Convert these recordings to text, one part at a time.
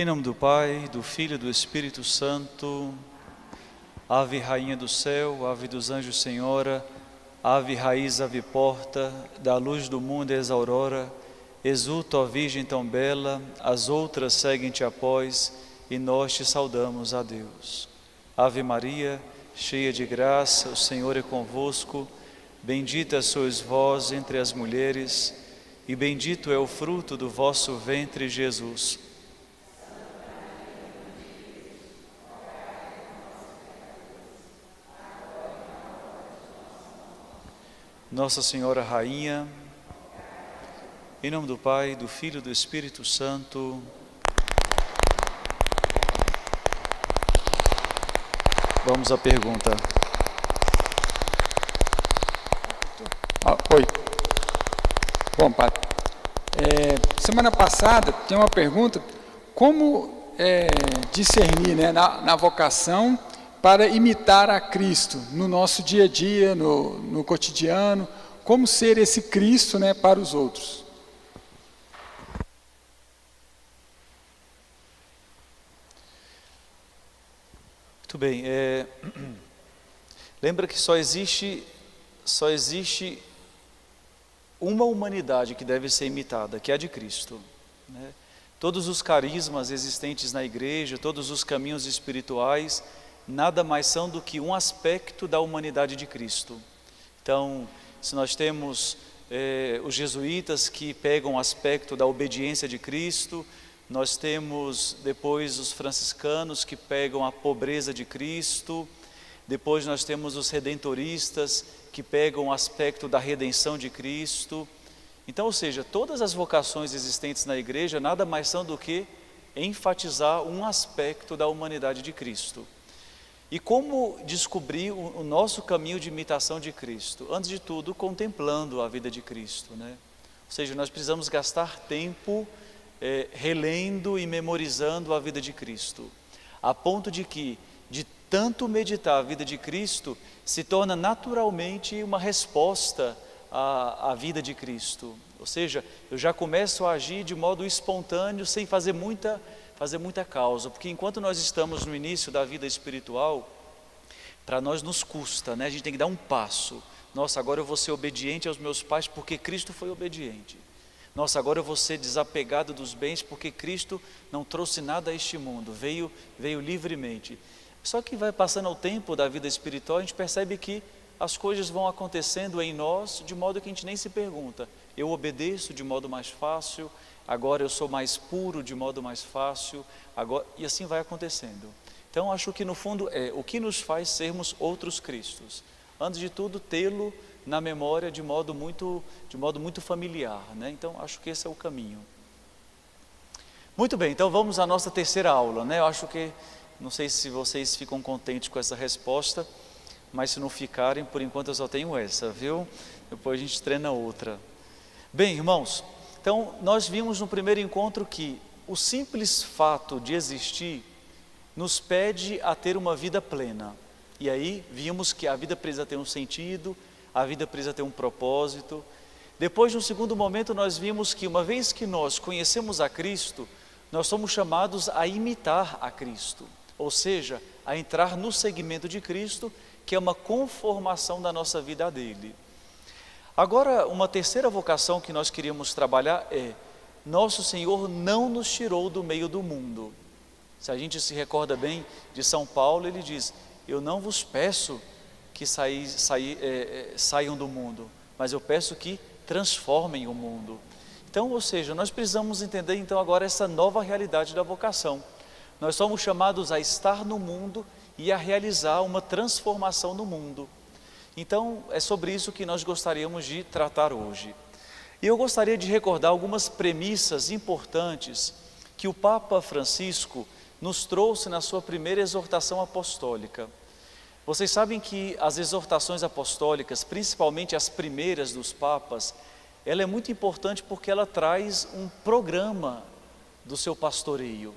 Em nome do Pai, do Filho e do Espírito Santo. Ave Rainha do céu, ave dos anjos Senhora, ave raiz, ave porta, da luz do mundo és a aurora, exulta, ó Virgem tão bela, as outras seguem-te após, e nós te saudamos a Deus. Ave Maria, cheia de graça, o Senhor é convosco, bendita sois vós entre as mulheres, e bendito é o fruto do vosso ventre, Jesus. Nossa Senhora Rainha, em nome do Pai, do Filho e do Espírito Santo. Vamos à pergunta. Oi. Bom, padre, semana passada tem uma pergunta, como discernir, né, na vocação para imitar a Cristo no nosso dia a dia, no cotidiano, como ser esse Cristo, né, para os outros? Muito bem, lembra que só existe uma humanidade que deve ser imitada, que é a de Cristo, né? Todos os carismas existentes na igreja, todos os caminhos espirituais, nada mais são do que um aspecto da humanidade de Cristo. Então, se nós temos os jesuítas que pegam o aspecto da obediência de Cristo, nós temos depois os franciscanos que pegam a pobreza de Cristo, depois nós temos os redentoristas que pegam o aspecto da redenção de Cristo. Então, ou seja, todas as vocações existentes na igreja nada mais são do que enfatizar um aspecto da humanidade de Cristo. E como descobrir o nosso caminho de imitação de Cristo? Antes de tudo, contemplando a vida de Cristo, né? Ou seja, nós precisamos gastar tempo relendo e memorizando a vida de Cristo, a ponto de que, de tanto meditar a vida de Cristo, se torna naturalmente uma resposta à vida de Cristo. Ou seja, eu já começo a agir de modo espontâneo, sem fazer muita causa, porque enquanto nós estamos no início da vida espiritual, para nós nos custa, né? A gente tem que dar um passo. Nossa, agora eu vou ser obediente aos meus pais porque Cristo foi obediente. Nossa, agora eu vou ser desapegado dos bens porque Cristo não trouxe nada a este mundo, veio livremente. Só que vai passando o tempo da vida espiritual, a gente percebe que as coisas vão acontecendo em nós de modo que a gente nem se pergunta. Eu obedeço de modo mais fácil, agora eu sou mais puro de modo mais fácil, e assim vai acontecendo. Então acho que no fundo o que nos faz sermos outros Cristos. Antes de tudo, tê-lo na memória de modo muito familiar, né? Então acho que esse é o caminho. Muito bem, então vamos à nossa terceira aula, né? Eu acho que, não sei se vocês ficam contentes com essa resposta, mas se não ficarem, por enquanto eu só tenho essa, viu? Depois a gente treina outra. Bem, irmãos, então nós vimos no primeiro encontro que o simples fato de existir nos pede a ter uma vida plena. E aí vimos que a vida precisa ter um sentido, a vida precisa ter um propósito. Depois, no segundo momento, nós vimos que uma vez que nós conhecemos a Cristo, nós somos chamados a imitar a Cristo, ou seja, a entrar no segmento de Cristo, que é uma conformação da nossa vida a dele. Agora, uma terceira vocação que nós queríamos trabalhar é: nosso Senhor não nos tirou do meio do mundo. Se a gente se recorda bem de São Paulo, ele diz: eu não vos peço que saiam do mundo, mas eu peço que transformem o mundo. Então, ou seja, nós precisamos entender então agora essa nova realidade da vocação. Nós somos chamados a estar no mundo e a realizar uma transformação no mundo. Então, é sobre isso que nós gostaríamos de tratar hoje. E eu gostaria de recordar algumas premissas importantes que o Papa Francisco nos trouxe na sua primeira exortação apostólica. Vocês sabem que as exortações apostólicas, principalmente as primeiras dos papas, ela é muito importante porque ela traz um programa do seu pastoreio.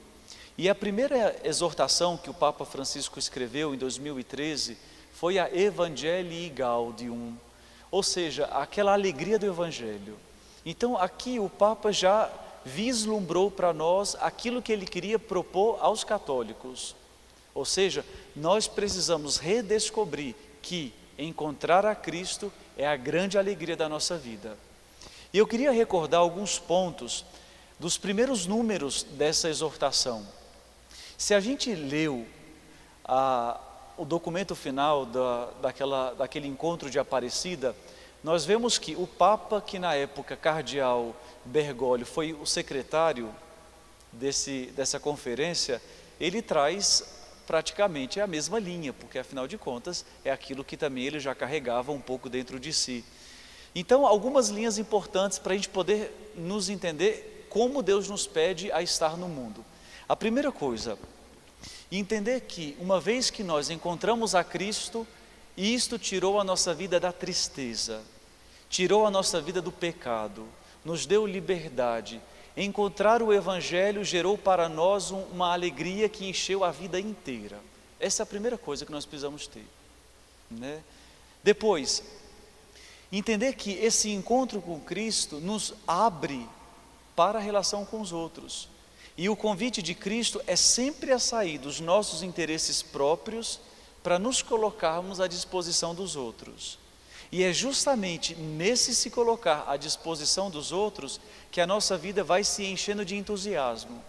E a primeira exortação que o Papa Francisco escreveu em 2013 foi a Evangelii Gaudium, ou seja, aquela alegria do Evangelho. Então aqui o Papa já vislumbrou para nós aquilo que ele queria propor aos católicos. Ou seja, nós precisamos redescobrir que encontrar a Cristo é a grande alegria da nossa vida. E eu queria recordar alguns pontos dos primeiros números dessa exortação. Se a gente leu o documento final daquele encontro de Aparecida, nós vemos que o Papa, que na época, cardeal Bergoglio, foi o secretário dessa conferência, ele traz praticamente a mesma linha, porque afinal de contas é aquilo que também ele já carregava um pouco dentro de si. Então, algumas linhas importantes para a gente poder nos entender como Deus nos pede a estar no mundo. A primeira coisa, entender que uma vez que nós encontramos a Cristo, isto tirou a nossa vida da tristeza, tirou a nossa vida do pecado, nos deu liberdade. Encontrar o Evangelho gerou para nós uma alegria que encheu a vida inteira. Essa é a primeira coisa que nós precisamos ter, né? Depois, entender que esse encontro com Cristo nos abre para a relação com os outros. E o convite de Cristo é sempre a sair dos nossos interesses próprios para nos colocarmos à disposição dos outros. E é justamente nesse se colocar à disposição dos outros que a nossa vida vai se enchendo de entusiasmo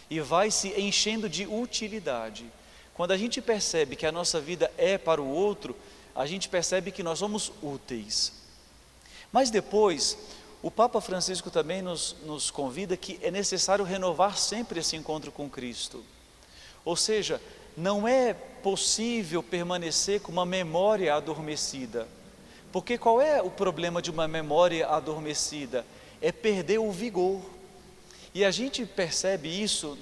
e vai se enchendo de utilidade. Quando a gente percebe que a nossa vida é para o outro, a gente percebe que nós somos úteis. Mas depois, o Papa Francisco também nos convida que é necessário renovar sempre esse encontro com Cristo. Ou seja, não é possível permanecer com uma memória adormecida. Porque qual é o problema de uma memória adormecida? É perder o vigor. E a gente percebe isso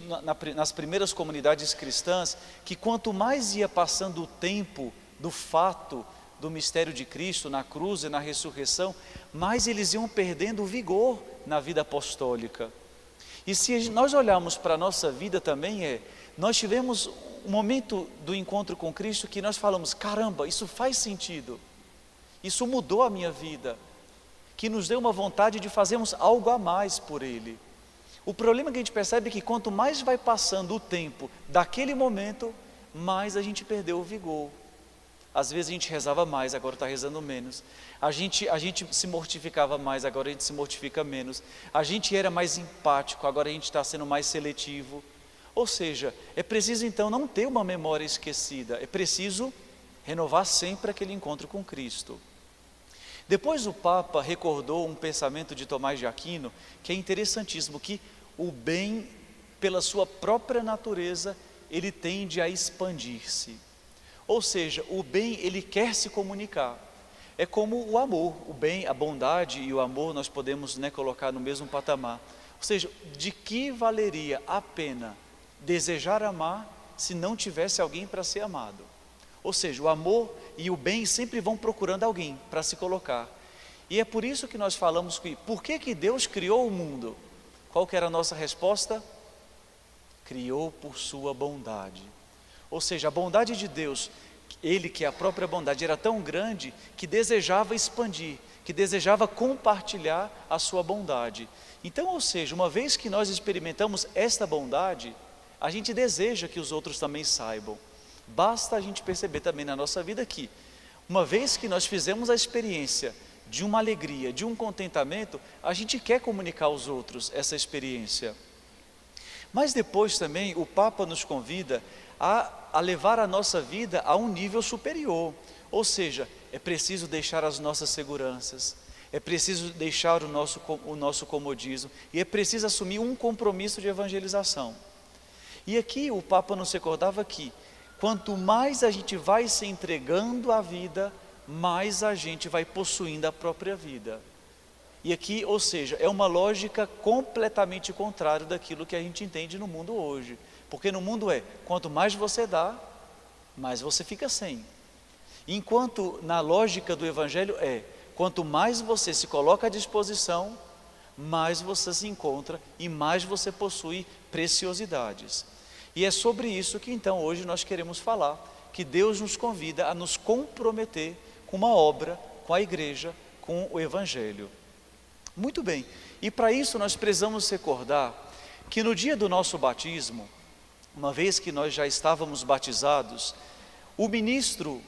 nas primeiras comunidades cristãs, que quanto mais ia passando o tempo do fato do mistério de Cristo na cruz e na ressurreição, mais eles iam perdendo o vigor na vida apostólica. E se nós olharmos para a nossa vida também, nós tivemos um momento do encontro com Cristo que nós falamos, caramba, isso faz sentido. Isso mudou a minha vida, que nos deu uma vontade de fazermos algo a mais por Ele. O problema que a gente percebe é que quanto mais vai passando o tempo daquele momento, mais a gente perdeu o vigor. Às vezes a gente rezava mais, agora está rezando menos. A gente se mortificava mais, agora a gente se mortifica menos. A gente era mais empático, agora a gente está sendo mais seletivo. Ou seja, é preciso então não ter uma memória esquecida, é preciso renovar sempre aquele encontro com Cristo. Depois o Papa recordou um pensamento de Tomás de Aquino, que é interessantíssimo, que o bem, pela sua própria natureza, ele tende a expandir-se. Ou seja, o bem, ele quer se comunicar. É como o amor, o bem, a bondade e o amor nós podemos, colocar no mesmo patamar. Ou seja, de que valeria a pena desejar amar se não tivesse alguém para ser amado? Ou seja, o amor e o bem sempre vão procurando alguém para se colocar. E é por isso que nós falamos que, por que Deus criou o mundo? Qual que era a nossa resposta? Criou por sua bondade. Ou seja, a bondade de Deus, Ele que é a própria bondade, era tão grande que desejava expandir, que desejava compartilhar a sua bondade. Então, ou seja, uma vez que nós experimentamos esta bondade, a gente deseja que os outros também saibam. Basta a gente perceber também na nossa vida que, uma vez que nós fizemos a experiência de uma alegria, de um contentamento, a gente quer comunicar aos outros essa experiência. Mas depois também o Papa nos convida a levar a nossa vida a um nível superior. Ou seja, é preciso deixar as nossas seguranças, é preciso deixar o nosso comodismo e é preciso assumir um compromisso de evangelização. E aqui o Papa nos recordava que quanto mais a gente vai se entregando à vida, mais a gente vai possuindo a própria vida. E aqui, ou seja, é uma lógica completamente contrária daquilo que a gente entende no mundo hoje. Porque no mundo quanto mais você dá, mais você fica sem. Enquanto na lógica do Evangelho quanto mais você se coloca à disposição, mais você se encontra e mais você possui preciosidades. E é sobre isso que então hoje nós queremos falar, que Deus nos convida a nos comprometer com uma obra, com a igreja, com o Evangelho. Muito bem, e para isso nós precisamos recordar que no dia do nosso batismo, uma vez que nós já estávamos batizados, o ministro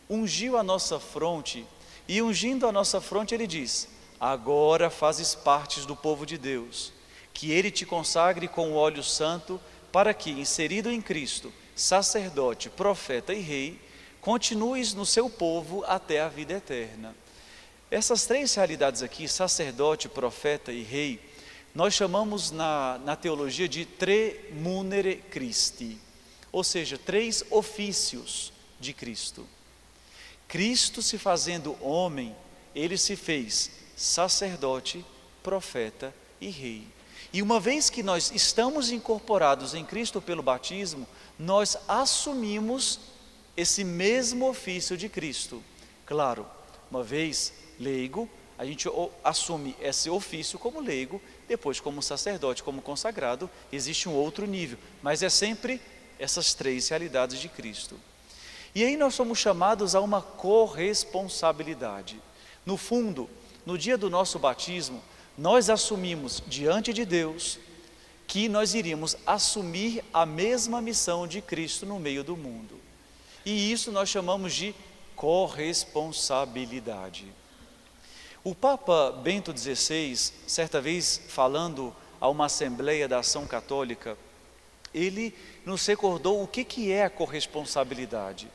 ungiu a nossa fronte, e ungindo a nossa fronte ele diz: agora fazes partes do povo de Deus, que ele te consagre com o óleo santo, para que, inserido em Cristo, sacerdote, profeta e rei, continues no seu povo até a vida eterna. Essas três realidades aqui, sacerdote, profeta e rei, nós chamamos na teologia de Tremunere Christi, ou seja, três ofícios de Cristo. Cristo se fazendo homem, ele se fez sacerdote, profeta e rei. E uma vez que nós estamos incorporados em Cristo pelo batismo, nós assumimos esse mesmo ofício de Cristo. Claro, uma vez leigo, a gente assume esse ofício como leigo, depois como sacerdote, como consagrado, existe um outro nível, mas é sempre essas três realidades de Cristo. E aí nós somos chamados a uma corresponsabilidade. No fundo, no dia do nosso batismo, nós assumimos diante de Deus que nós iríamos assumir a mesma missão de Cristo no meio do mundo. E isso nós chamamos de corresponsabilidade. O Papa Bento XVI, certa vez falando a uma assembleia da Ação Católica, ele nos recordou o que é a corresponsabilidade.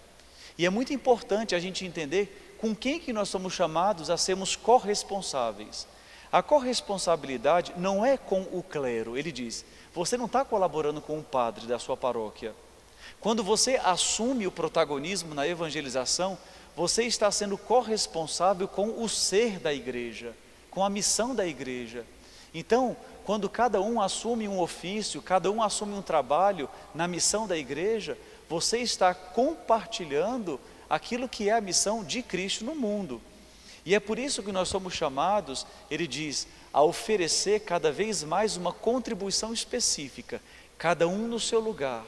E é muito importante a gente entender com quem que nós somos chamados a sermos corresponsáveis. A corresponsabilidade não é com o clero. Ele diz, você não está colaborando com o padre da sua paróquia. Quando você assume o protagonismo na evangelização, você está sendo corresponsável com o ser da igreja, com a missão da igreja. Então, quando cada um assume um ofício, cada um assume um trabalho na missão da igreja, você está compartilhando aquilo que é a missão de Cristo no mundo. E é por isso que nós somos chamados, ele diz, a oferecer cada vez mais uma contribuição específica, cada um no seu lugar,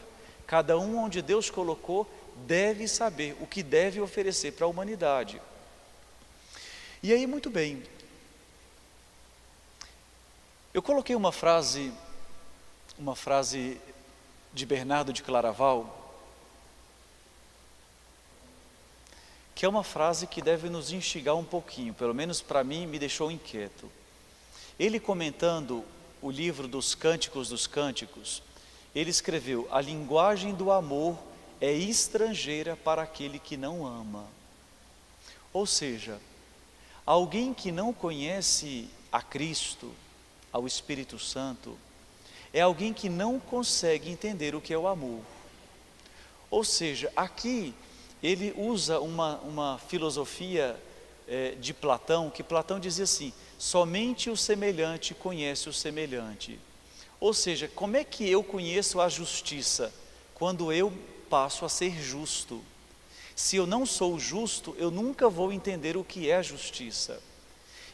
cada um onde Deus colocou, deve saber o que deve oferecer para a humanidade. E aí, muito bem, eu coloquei uma frase de Bernardo de Claraval, que é uma frase que deve nos instigar um pouquinho, pelo menos para mim me deixou inquieto. Ele, comentando o livro dos Cânticos, ele escreveu: a linguagem do amor é estrangeira para aquele que não ama. Ou seja, alguém que não conhece a Cristo, ao Espírito Santo, é alguém que não consegue entender o que é o amor. Ou seja, aqui ele usa uma filosofia de Platão, que Platão dizia assim, somente o semelhante conhece o semelhante. Ou seja, como é que eu conheço a justiça? Quando eu passo a ser justo. Se eu não sou justo, eu nunca vou entender o que é a justiça.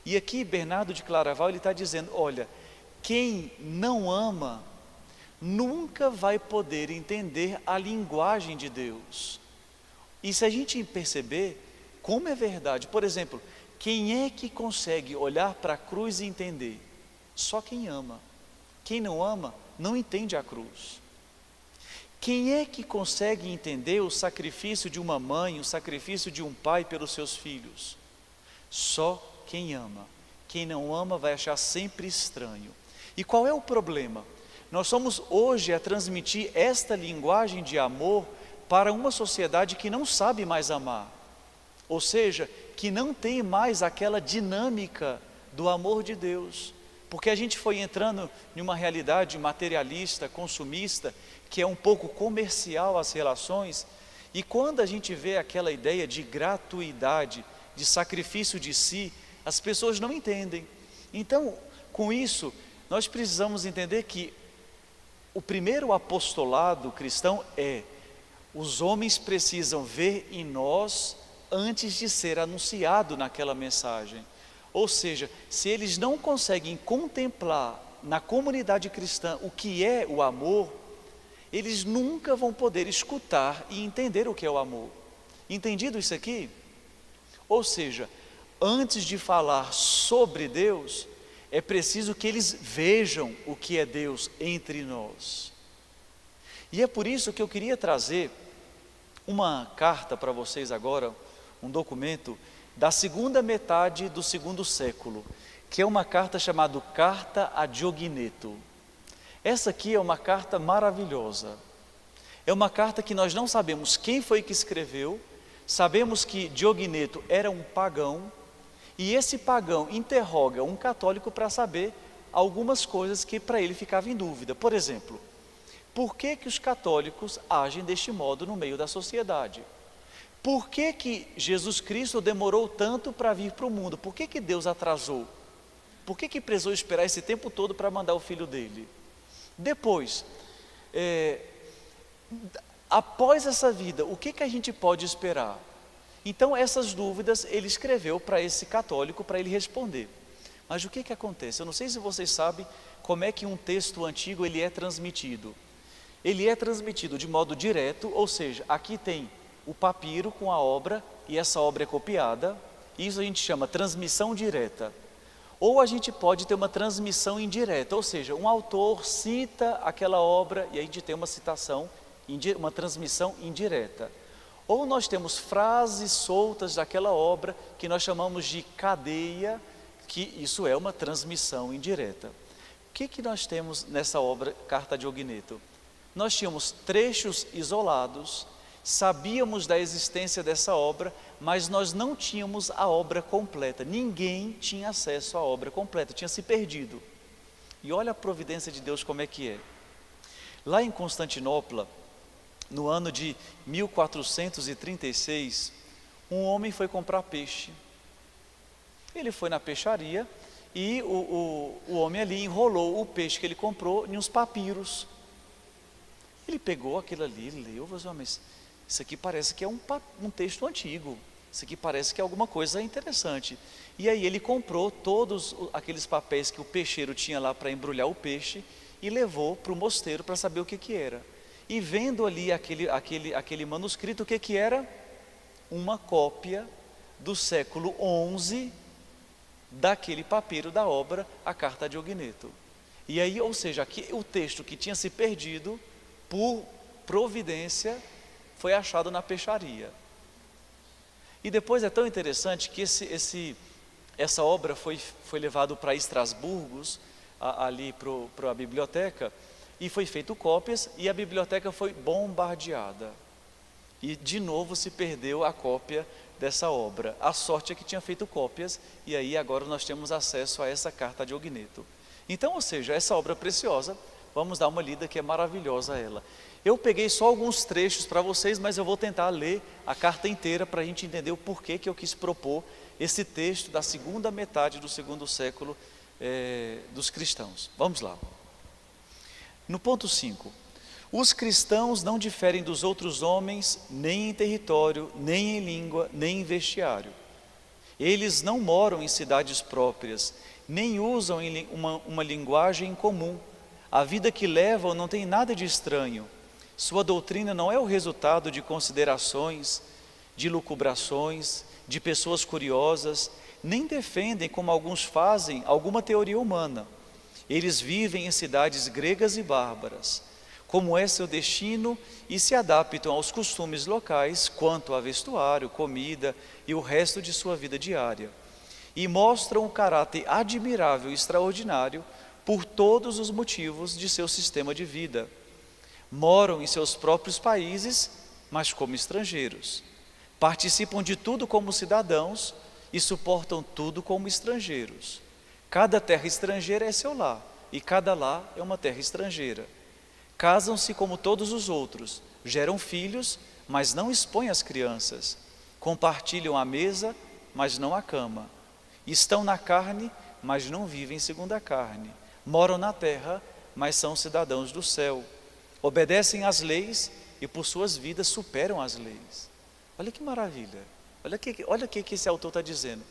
E aqui Bernardo de Claraval, ele está dizendo, olha, quem não ama, nunca vai poder entender a linguagem de Deus. E se a gente perceber, como é verdade, por exemplo, quem é que consegue olhar para a cruz e entender? Só quem ama. Quem não ama, não entende a cruz. Quem é que consegue entender o sacrifício de uma mãe, o sacrifício de um pai pelos seus filhos? Só quem ama. Quem não ama vai achar sempre estranho. E qual é o problema? Nós somos hoje a transmitir esta linguagem de amor para uma sociedade que não sabe mais amar. Ou seja, que não tem mais aquela dinâmica do amor de Deus. Porque a gente foi entrando em uma realidade materialista, consumista, que é um pouco comercial as relações, e quando a gente vê aquela ideia de gratuidade, de sacrifício de si, as pessoas não entendem. Então, com isso, nós precisamos entender que o primeiro apostolado cristão é: os homens precisam ver em nós antes de ser anunciado naquela mensagem. Ou seja, se eles não conseguem contemplar na comunidade cristã o que é o amor, eles nunca vão poder escutar e entender o que é o amor. Entendido isso aqui? Ou seja, antes de falar sobre Deus, é preciso que eles vejam o que é Deus entre nós. E é por isso que eu queria trazer uma carta para vocês agora, um documento da segunda metade do segundo século, que é uma carta chamada Carta a Diogneto. Essa aqui é uma carta maravilhosa. É uma carta que nós não sabemos quem foi que escreveu, sabemos que Diogneto era um pagão, e esse pagão interroga um católico para saber algumas coisas que para ele ficava em dúvida. Por exemplo, por que que os católicos agem deste modo no meio da sociedade? Por que que Jesus Cristo demorou tanto para vir para o mundo? Por que que Deus atrasou? Por que que precisou esperar esse tempo todo para mandar o Filho dele? Depois, após essa vida, o que que a gente pode esperar? Então essas dúvidas ele escreveu para esse católico, para ele responder. Mas o que que acontece? Eu não sei se vocês sabem como é que um texto antigo ele é transmitido. Ele é transmitido de modo direto, ou seja, aqui tem o papiro com a obra, e essa obra é copiada, isso a gente chama transmissão direta. Ou a gente pode ter uma transmissão indireta, ou seja, um autor cita aquela obra e a gente tem uma citação, uma transmissão indireta. Ou nós temos frases soltas daquela obra que nós chamamos de cadeia, que isso é uma transmissão indireta. O que que nós temos nessa obra Carta a Diogneto? Nós tínhamos trechos isolados, sabíamos da existência dessa obra, mas nós não tínhamos a obra completa. Ninguém tinha acesso à obra completa, tinha se perdido. E olha a providência de Deus como é que é. Lá em Constantinopla, no ano de 1436, um homem foi comprar peixe. Ele foi na peixaria e o homem ali enrolou o peixe que ele comprou em uns papiros. Ele pegou aquilo ali, leu, mas isso aqui parece que é um texto antigo, isso aqui parece que é alguma coisa interessante. E aí ele comprou todos aqueles papéis que o peixeiro tinha lá para embrulhar o peixe e levou para o mosteiro para saber o que que era. E vendo ali aquele manuscrito, o que que era? Uma cópia do século XI daquele papiro da obra, a Carta a Diogneto. E aí, ou seja, aqui, o texto que tinha se perdido, por providência, foi achado na peixaria. E depois é tão interessante que essa obra foi levado para Estrasburgo, ali para a biblioteca, e foi feito cópias, e a biblioteca foi bombardeada. E de novo se perdeu a cópia dessa obra. A sorte é que tinha feito cópias, e aí agora nós temos acesso a essa Carta a Diogneto. Então, ou seja, essa obra preciosa, vamos dar uma lida que é maravilhosa ela. Eu peguei só alguns trechos para vocês, mas eu vou tentar ler a carta inteira para a gente entender o porquê que eu quis propor esse texto da segunda metade do segundo século dos cristãos. Vamos lá. No ponto 5. Os cristãos não diferem dos outros homens, nem em território, nem em língua, nem em vestiário. Eles não moram em cidades próprias, nem usam uma linguagem comum. A vida que levam não tem nada de estranho. Sua doutrina não é o resultado de considerações, de lucubrações, de pessoas curiosas, nem defendem, como alguns fazem, alguma teoria humana. Eles vivem em cidades gregas e bárbaras, como é seu destino, e se adaptam aos costumes locais quanto a vestuário, comida e o resto de sua vida diária. E mostram o caráter admirável e extraordinário por todos os motivos de seu sistema de vida. Moram em seus próprios países, mas como estrangeiros. Participam de tudo como cidadãos e suportam tudo como estrangeiros. Cada terra estrangeira é seu lar, e cada lar é uma terra estrangeira. Casam-se como todos os outros, geram filhos, mas não expõem as crianças. Compartilham a mesa, mas não a cama. Estão na carne, mas não vivem segundo a carne. Moram na terra, mas são cidadãos do céu. Obedecem às leis e por suas vidas superam as leis. Olha que maravilha. Olha o que esse autor está dizendo.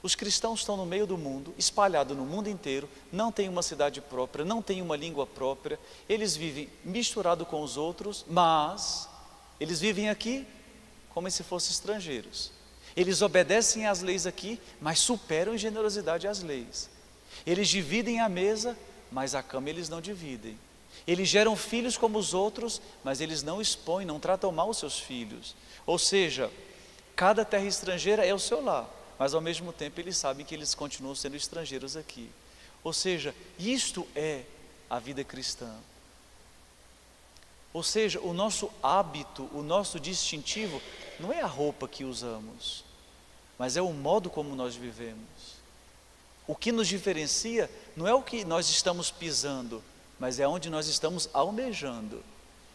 Os cristãos estão no meio do mundo, espalhados no mundo inteiro, não têm uma cidade própria, não têm uma língua própria, eles vivem misturados com os outros, mas eles vivem aqui como se fossem estrangeiros. Eles obedecem às leis aqui, mas superam em generosidade as leis. Eles dividem a mesa, mas a cama eles não dividem. Eles geram filhos como os outros, mas eles não expõem, não tratam mal os seus filhos. Ou seja, cada terra estrangeira é o seu lar, mas ao mesmo tempo eles sabem que eles continuam sendo estrangeiros aqui. Ou seja, isto é a vida cristã. Ou seja, o nosso hábito, o nosso distintivo, não é a roupa que usamos, mas é o modo como nós vivemos. O que nos diferencia não é o que nós estamos pisando, mas é onde nós estamos almejando.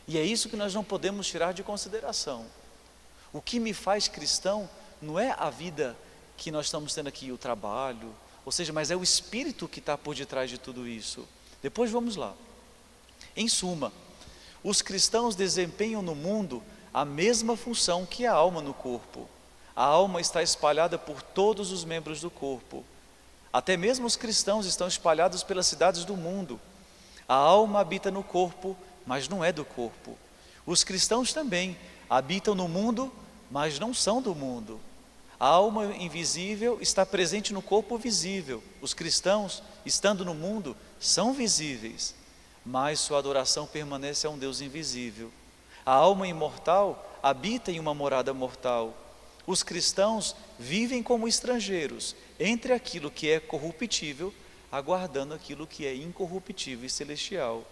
E é isso que nós não podemos tirar de consideração. O que me faz cristão não é a vida que nós estamos tendo aqui, o trabalho, ou seja, mas é o Espírito que está por detrás de tudo isso. Depois vamos lá. Em suma, os cristãos desempenham no mundo a mesma função que a alma no corpo. A alma está espalhada por todos os membros do corpo. Até mesmo os cristãos estão espalhados pelas cidades do mundo. A alma habita no corpo, mas não é do corpo. Os cristãos também habitam no mundo, mas não são do mundo. A alma invisível está presente no corpo visível. Os cristãos, estando no mundo, são visíveis, mas sua adoração permanece a um Deus invisível. A alma imortal habita em uma morada mortal. Os cristãos vivem como estrangeiros entre aquilo que é corruptível, aguardando aquilo que é incorruptível e celestial.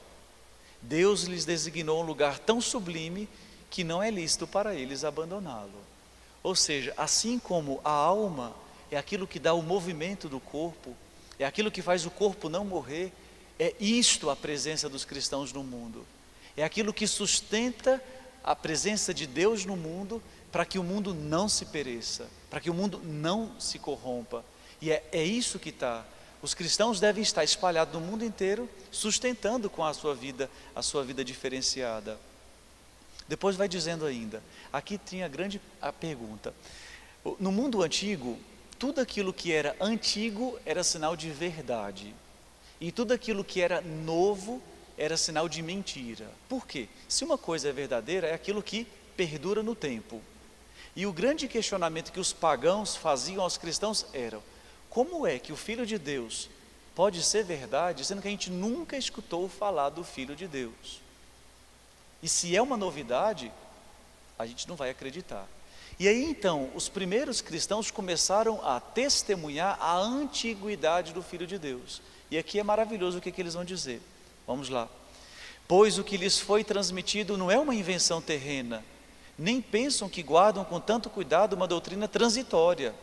Deus lhes designou um lugar tão sublime que não é lícito para eles abandoná-lo. Ou seja, assim como a alma é aquilo que dá o movimento do corpo, é aquilo que faz o corpo não morrer, é isto a presença dos cristãos no mundo. É aquilo que sustenta a presença de Deus no mundo, para que o mundo não se pereça, para que o mundo não se corrompa. E é isso que está. Os cristãos devem estar espalhados no mundo inteiro, sustentando com a sua vida diferenciada. Depois vai dizendo ainda, aqui tinha a pergunta. No mundo antigo, tudo aquilo que era antigo era sinal de verdade. E tudo aquilo que era novo era sinal de mentira. Por quê? Se uma coisa é verdadeira, é aquilo que perdura no tempo. E o grande questionamento que os pagãos faziam aos cristãos era: como é que o Filho de Deus pode ser verdade, sendo que a gente nunca escutou falar do Filho de Deus? E se é uma novidade, a gente não vai acreditar. E aí então, os primeiros cristãos começaram a testemunhar a antiguidade do Filho de Deus. E aqui é maravilhoso o que eles vão dizer. Vamos lá. Pois o que lhes foi transmitido não é uma invenção terrena, nem pensam que guardam com tanto cuidado uma doutrina transitória,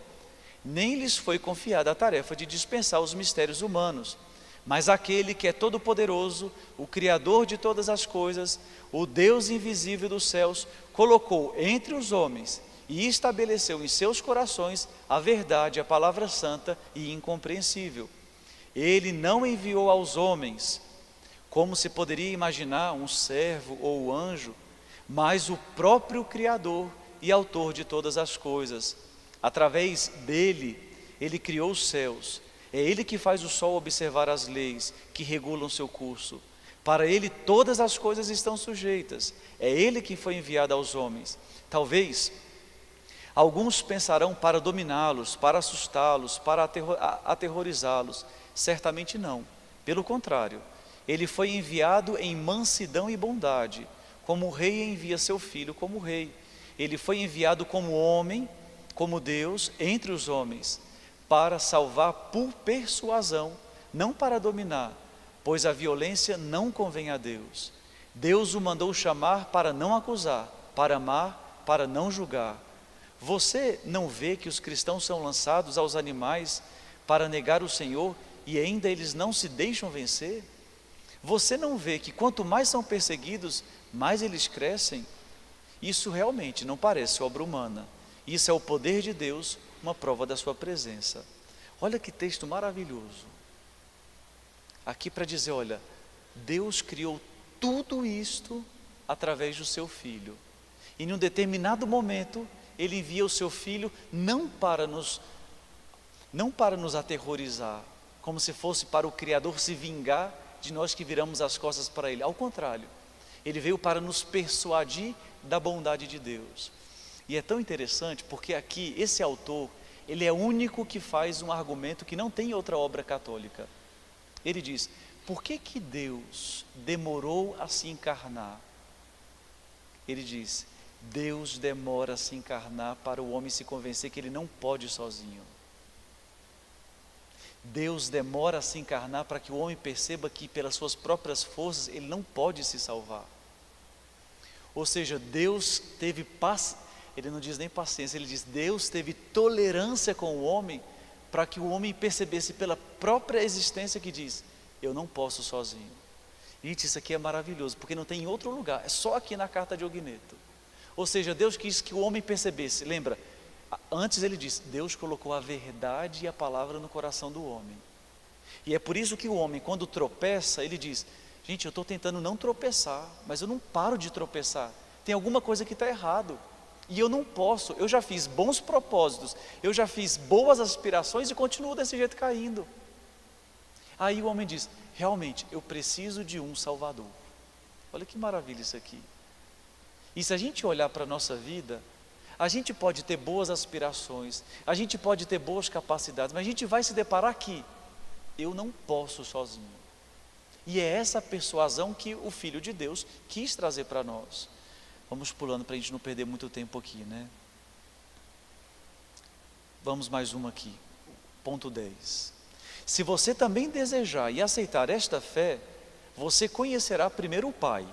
nem lhes foi confiada a tarefa de dispensar os mistérios humanos, mas aquele que é todo-poderoso, o Criador de todas as coisas, o Deus invisível dos céus, colocou entre os homens e estabeleceu em seus corações a verdade, a palavra santa e incompreensível. Ele não enviou aos homens, como se poderia imaginar, um servo ou um anjo, mas o próprio Criador e Autor de todas as coisas. Através dele, ele criou os céus. É ele que faz o sol observar as leis que regulam seu curso. Para ele todas as coisas estão sujeitas. É ele que foi enviado aos homens. Talvez alguns pensarão para dominá-los, para assustá-los, para aterrorizá-los. Certamente não. Pelo contrário, ele foi enviado em mansidão e bondade, como o rei envia seu filho como rei. Ele foi enviado como homem, como Deus, entre os homens, para salvar por persuasão, não para dominar, pois a violência não convém a Deus. Deus o mandou chamar para não acusar, para amar, para não julgar. Você não vê que os cristãos são lançados aos animais para negar o Senhor e ainda eles não se deixam vencer? Você não vê que quanto mais são perseguidos, mais eles crescem? Isso realmente não parece obra humana. Isso é o poder de Deus, uma prova da sua presença. Olha que texto maravilhoso. Aqui para dizer, olha, Deus criou tudo isto através do seu Filho. E em um determinado momento, Ele envia o seu Filho não para nos aterrorizar, como se fosse para o Criador se vingar de nós que viramos as costas para Ele. Ao contrário, Ele veio para nos persuadir da bondade de Deus. E é tão interessante porque aqui esse autor, Ele é o único que faz um argumento que não tem outra obra católica. Ele diz: por que que Deus demorou a se encarnar? Ele diz: Deus demora a se encarnar para o homem se convencer que ele não pode sozinho. Deus demora a se encarnar para que o homem perceba que pelas suas próprias forças ele não pode se salvar. Ou seja, Deus teve ele não diz nem paciência, ele diz: Deus teve tolerância com o homem para que o homem percebesse pela própria existência que diz: eu não posso sozinho. Gente, isso aqui é maravilhoso, porque não tem em outro lugar, é só aqui na carta de Ogneto. Ou seja, Deus quis que o homem percebesse. Lembra, antes ele disse: Deus colocou a verdade e a palavra no coração do homem. E é por isso que o homem, quando tropeça, ele diz: gente, eu estou tentando não tropeçar, mas eu não paro de tropeçar. Tem alguma coisa que está errado. E eu não posso, eu já fiz bons propósitos, eu já fiz boas aspirações e continuo desse jeito caindo. Aí o homem diz: realmente, eu preciso de um Salvador. Olha que maravilha isso aqui. E se a gente olhar para a nossa vida, a gente pode ter boas aspirações, a gente pode ter boas capacidades, mas a gente vai se deparar aqui: eu não posso sozinho. E é essa persuasão que o Filho de Deus quis trazer para nós. Vamos pulando para a gente não perder muito tempo aqui, né? Vamos mais uma aqui, ponto 10. Se você também desejar e aceitar esta fé, você conhecerá primeiro o Pai.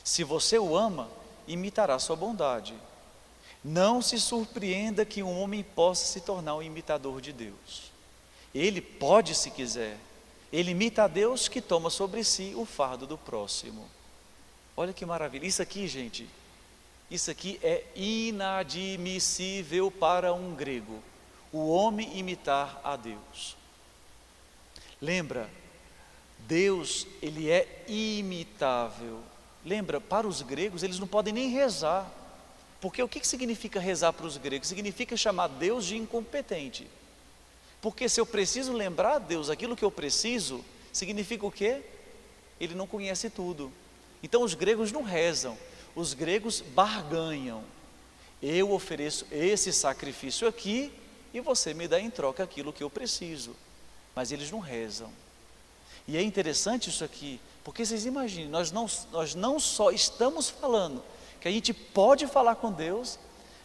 Se você o ama, imitará sua bondade. Não se surpreenda que um homem possa se tornar um imitador de Deus. Ele pode, se quiser. Ele imita a Deus que toma sobre si o fardo do próximo. Olha que maravilha. Isso aqui, gente, isso aqui é inadmissível para um grego. O homem imitar a Deus. Lembra, Deus, ele é imitável. Lembra, para os gregos, eles não podem nem rezar. Porque o que significa rezar para os gregos? Significa chamar Deus de incompetente. Porque se eu preciso lembrar a Deus aquilo que eu preciso, significa o quê? Ele não conhece tudo. Então os gregos não rezam, os gregos barganham. Eu ofereço esse sacrifício aqui e você me dá em troca aquilo que eu preciso. Mas eles não rezam. E é interessante isso aqui, porque vocês imaginem, nós não só estamos falando que a gente pode falar com Deus,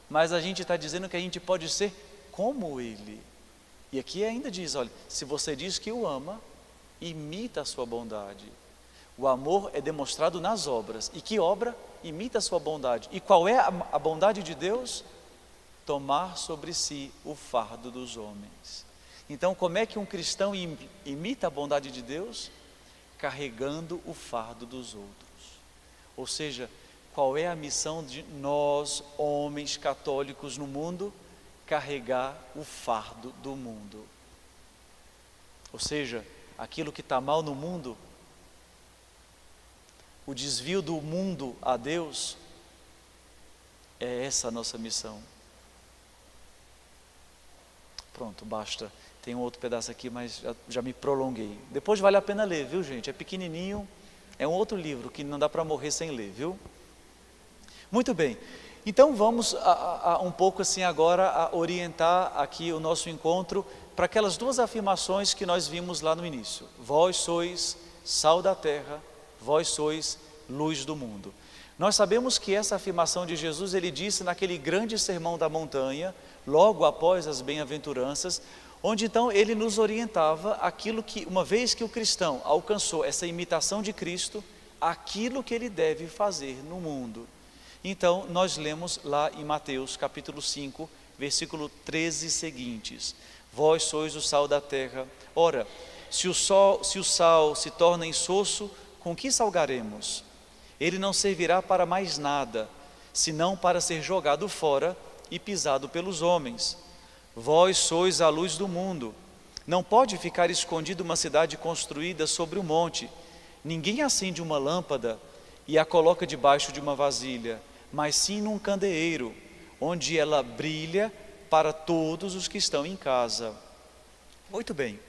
mas a gente está dizendo que a gente pode ser como Ele. E aqui ainda diz: olha, se você diz que o ama, imita a sua bondade. O amor é demonstrado nas obras. E que obra? Imita a sua bondade. E qual é a bondade de Deus? Tomar sobre si o fardo dos homens. Então, como é que um cristão imita a bondade de Deus? Carregando o fardo dos outros. Ou seja, qual é a missão de nós, homens católicos no mundo? Carregar o fardo do mundo. Ou seja, aquilo que está mal no mundo, o desvio do mundo a Deus, é essa a nossa missão. Pronto, basta. Tem um outro pedaço aqui, mas já me prolonguei. Depois vale a pena ler, viu, gente? É pequenininho, é um outro livro que não dá para morrer sem ler, viu? Muito bem. Então vamos um pouco assim agora a orientar aqui o nosso encontro para aquelas duas afirmações que nós vimos lá no início. Vós sois sal da terra, vós sois luz do mundo. Nós sabemos que essa afirmação de Jesus, ele disse naquele grande sermão da montanha, logo após as bem-aventuranças, onde então ele nos orientava aquilo que, uma vez que o cristão alcançou essa imitação de Cristo, aquilo que ele deve fazer no mundo. Então nós lemos lá em Mateus capítulo 5, versículo 13 seguintes: vós sois o sal da terra. Ora, se o sal se torna insosso, com que salgaremos? Ele não servirá para mais nada, senão para ser jogado fora e pisado pelos homens. Vós sois a luz do mundo. Não pode ficar escondida uma cidade construída sobre um monte. Ninguém acende uma lâmpada e a coloca debaixo de uma vasilha, mas sim num candeeiro, onde ela brilha para todos os que estão em casa. Muito bem.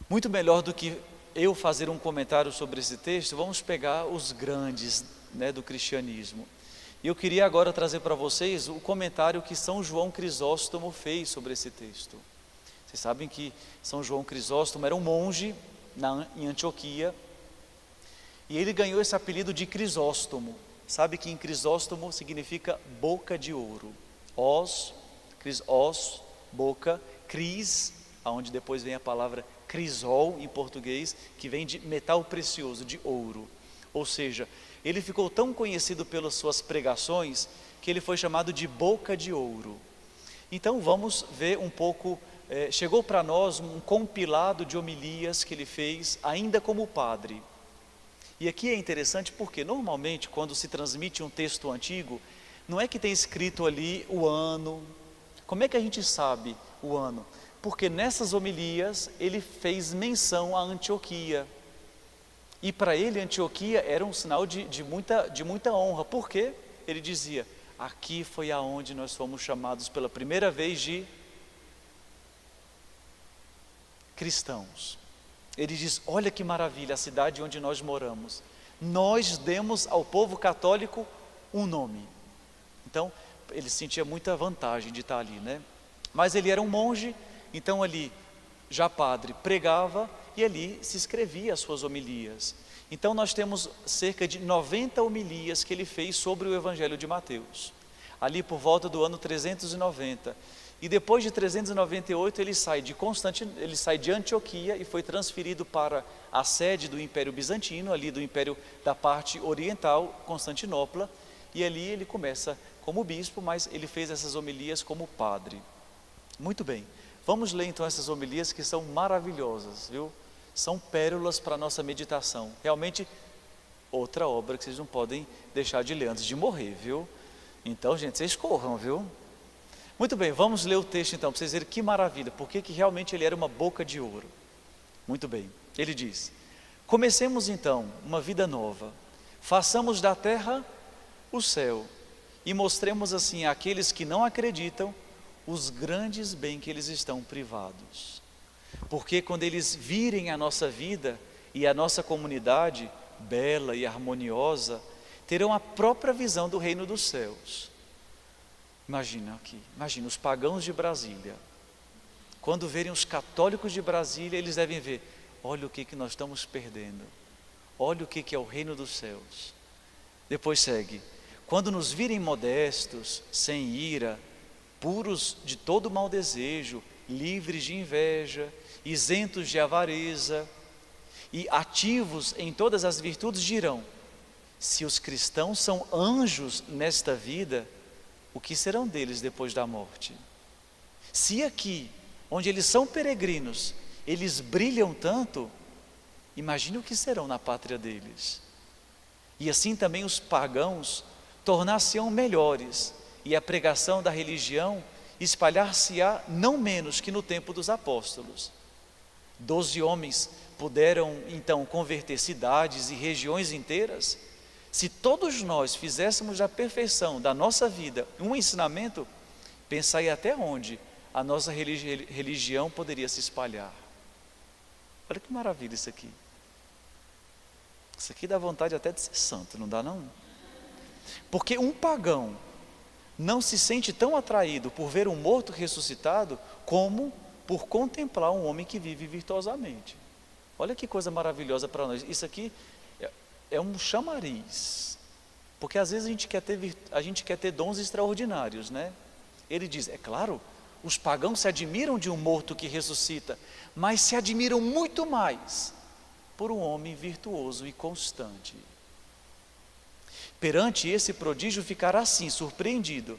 Muito melhor do que eu fazer um comentário sobre esse texto, vamos pegar os grandes, do cristianismo. E eu queria agora trazer para vocês o comentário que São João Crisóstomo fez sobre esse texto. Vocês sabem que São João Crisóstomo era um monge em Antioquia, e ele ganhou esse apelido de Crisóstomo. Sabe que em Crisóstomo significa boca de ouro. Os, boca, cris, aonde depois vem a palavra crisol em português, que vem de metal precioso, de ouro. Ou seja, ele ficou tão conhecido pelas suas pregações que ele foi chamado de boca de ouro. Então vamos ver um pouco, chegou para nós um compilado de homilias que ele fez ainda como padre. E aqui é interessante porque normalmente quando se transmite um texto antigo, não é que tem escrito ali o ano. Como é que a gente sabe o ano? Porque nessas homilias ele fez menção a Antioquia. E para ele Antioquia era um sinal de muita honra. Por quê? Ele dizia, aqui foi aonde nós fomos chamados pela primeira vez de cristãos. Ele diz, olha que maravilha, a cidade onde nós moramos. Nós demos ao povo católico um nome. Então, ele sentia muita vantagem de estar ali, né? Mas ele era um monge, então ali, já padre, pregava e ali se escrevia as suas homilias. Então nós temos cerca de 90 homilias que ele fez sobre o Evangelho de Mateus. Ali por volta do ano 390. E depois de 398 ele sai de Antioquia e foi transferido para a sede do Império Bizantino, ali do Império da parte oriental, Constantinopla, e ali ele começa como bispo, mas ele fez essas homilias como padre. Muito bem, vamos ler então essas homilias que são maravilhosas, viu? São pérolas para a nossa meditação. Realmente, outra obra que vocês não podem deixar de ler antes de morrer, viu? Então, gente, vocês corram, viu? Muito bem, vamos ler o texto então, para vocês verem que maravilha, porque que realmente ele era uma boca de ouro. Muito bem, ele diz, comecemos então uma vida nova, façamos da terra o céu, e mostremos assim àqueles que não acreditam, os grandes bens que eles estão privados. Porque quando eles virem a nossa vida e a nossa comunidade bela e harmoniosa, terão a própria visão do reino dos céus. Imagina os pagãos de Brasília, quando verem os católicos de Brasília, eles devem ver, olha o que nós estamos perdendo, olha o que é o reino dos céus. Depois segue, quando nos virem modestos, sem ira, puros de todo mau desejo, livres de inveja, isentos de avareza e ativos em todas as virtudes, dirão, se os cristãos são anjos nesta vida, o que serão deles depois da morte? Se aqui, onde eles são peregrinos, eles brilham tanto, imagine o que serão na pátria deles. E assim também os pagãos tornar-se-ão melhores, e a pregação da religião espalhar-se-á não menos que no tempo dos apóstolos. 12 homens puderam então converter cidades e regiões inteiras. Se todos nós fizéssemos da perfeição da nossa vida um ensinamento, pensai até onde a nossa religião poderia se espalhar. Olha que maravilha isso aqui. Isso aqui dá vontade até de ser santo, não dá não? Porque um pagão não se sente tão atraído por ver um morto ressuscitado como por contemplar um homem que vive virtuosamente. Olha que coisa maravilhosa para nós. Isso aqui é um chamariz, porque às vezes a gente quer ter dons extraordinários, né? Ele diz, é claro, os pagãos se admiram de um morto que ressuscita, mas se admiram muito mais por um homem virtuoso e constante. Perante esse prodígio ficará assim, surpreendido,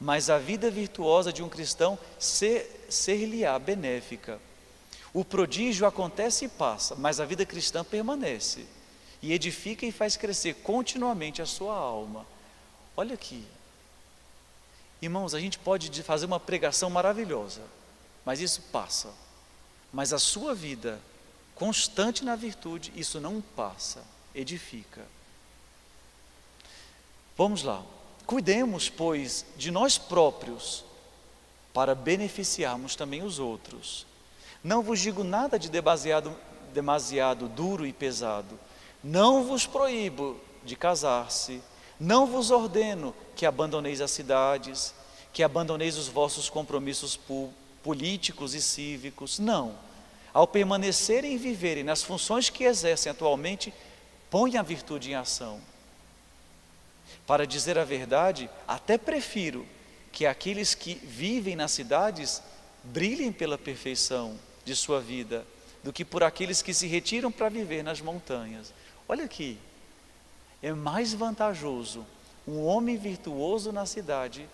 mas a vida virtuosa de um cristão ser-lhe-á benéfica. O prodígio acontece e passa, mas a vida cristã permanece, e edifica e faz crescer continuamente a sua alma. Olha aqui, irmãos, a gente pode fazer uma pregação maravilhosa, mas isso passa. Mas a sua vida constante na virtude, isso não passa, edifica. Vamos lá, cuidemos, pois, de nós próprios, para beneficiarmos também os outros. Não vos digo nada de demasiado duro e pesado. Não vos proíbo de casar-se, Não vos ordeno que abandoneis as cidades, que abandoneis os vossos compromissos políticos e cívicos. Não. Ao permanecerem e viverem nas funções que exercem atualmente, põe a virtude em ação. Para dizer a verdade, até prefiro que aqueles que vivem nas cidades brilhem pela perfeição de sua vida, do que por aqueles que se retiram para viver nas montanhas. Olha aqui, é mais vantajoso um homem virtuoso na cidade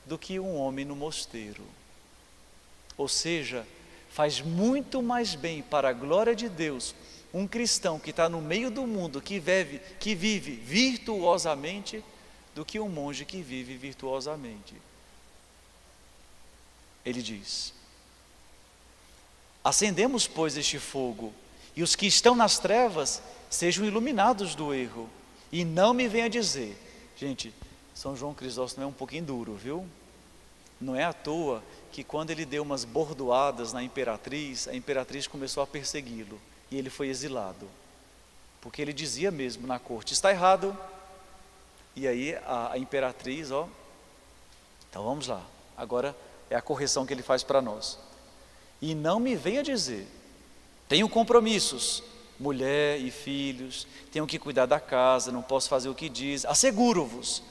do que um homem no mosteiro. Ou seja, faz muito mais bem para a glória de Deus um cristão que está no meio do mundo, que vive virtuosamente, do que um monge que vive virtuosamente. Ele diz: acendemos, pois, este fogo, e os que estão nas trevas sejam iluminados do erro, e não me venha dizer. Gente, São João Crisóstomo é um pouquinho duro, viu? Não é à toa que quando ele deu umas bordoadas na imperatriz, a imperatriz começou a persegui-lo, e ele foi exilado, porque ele dizia mesmo na corte: está errado. E aí a imperatriz, então vamos lá, agora é a correção que ele faz para nós. E não me venha dizer, tenho compromissos, mulher e filhos, tenho que cuidar da casa, não posso fazer o que diz. Asseguro-vos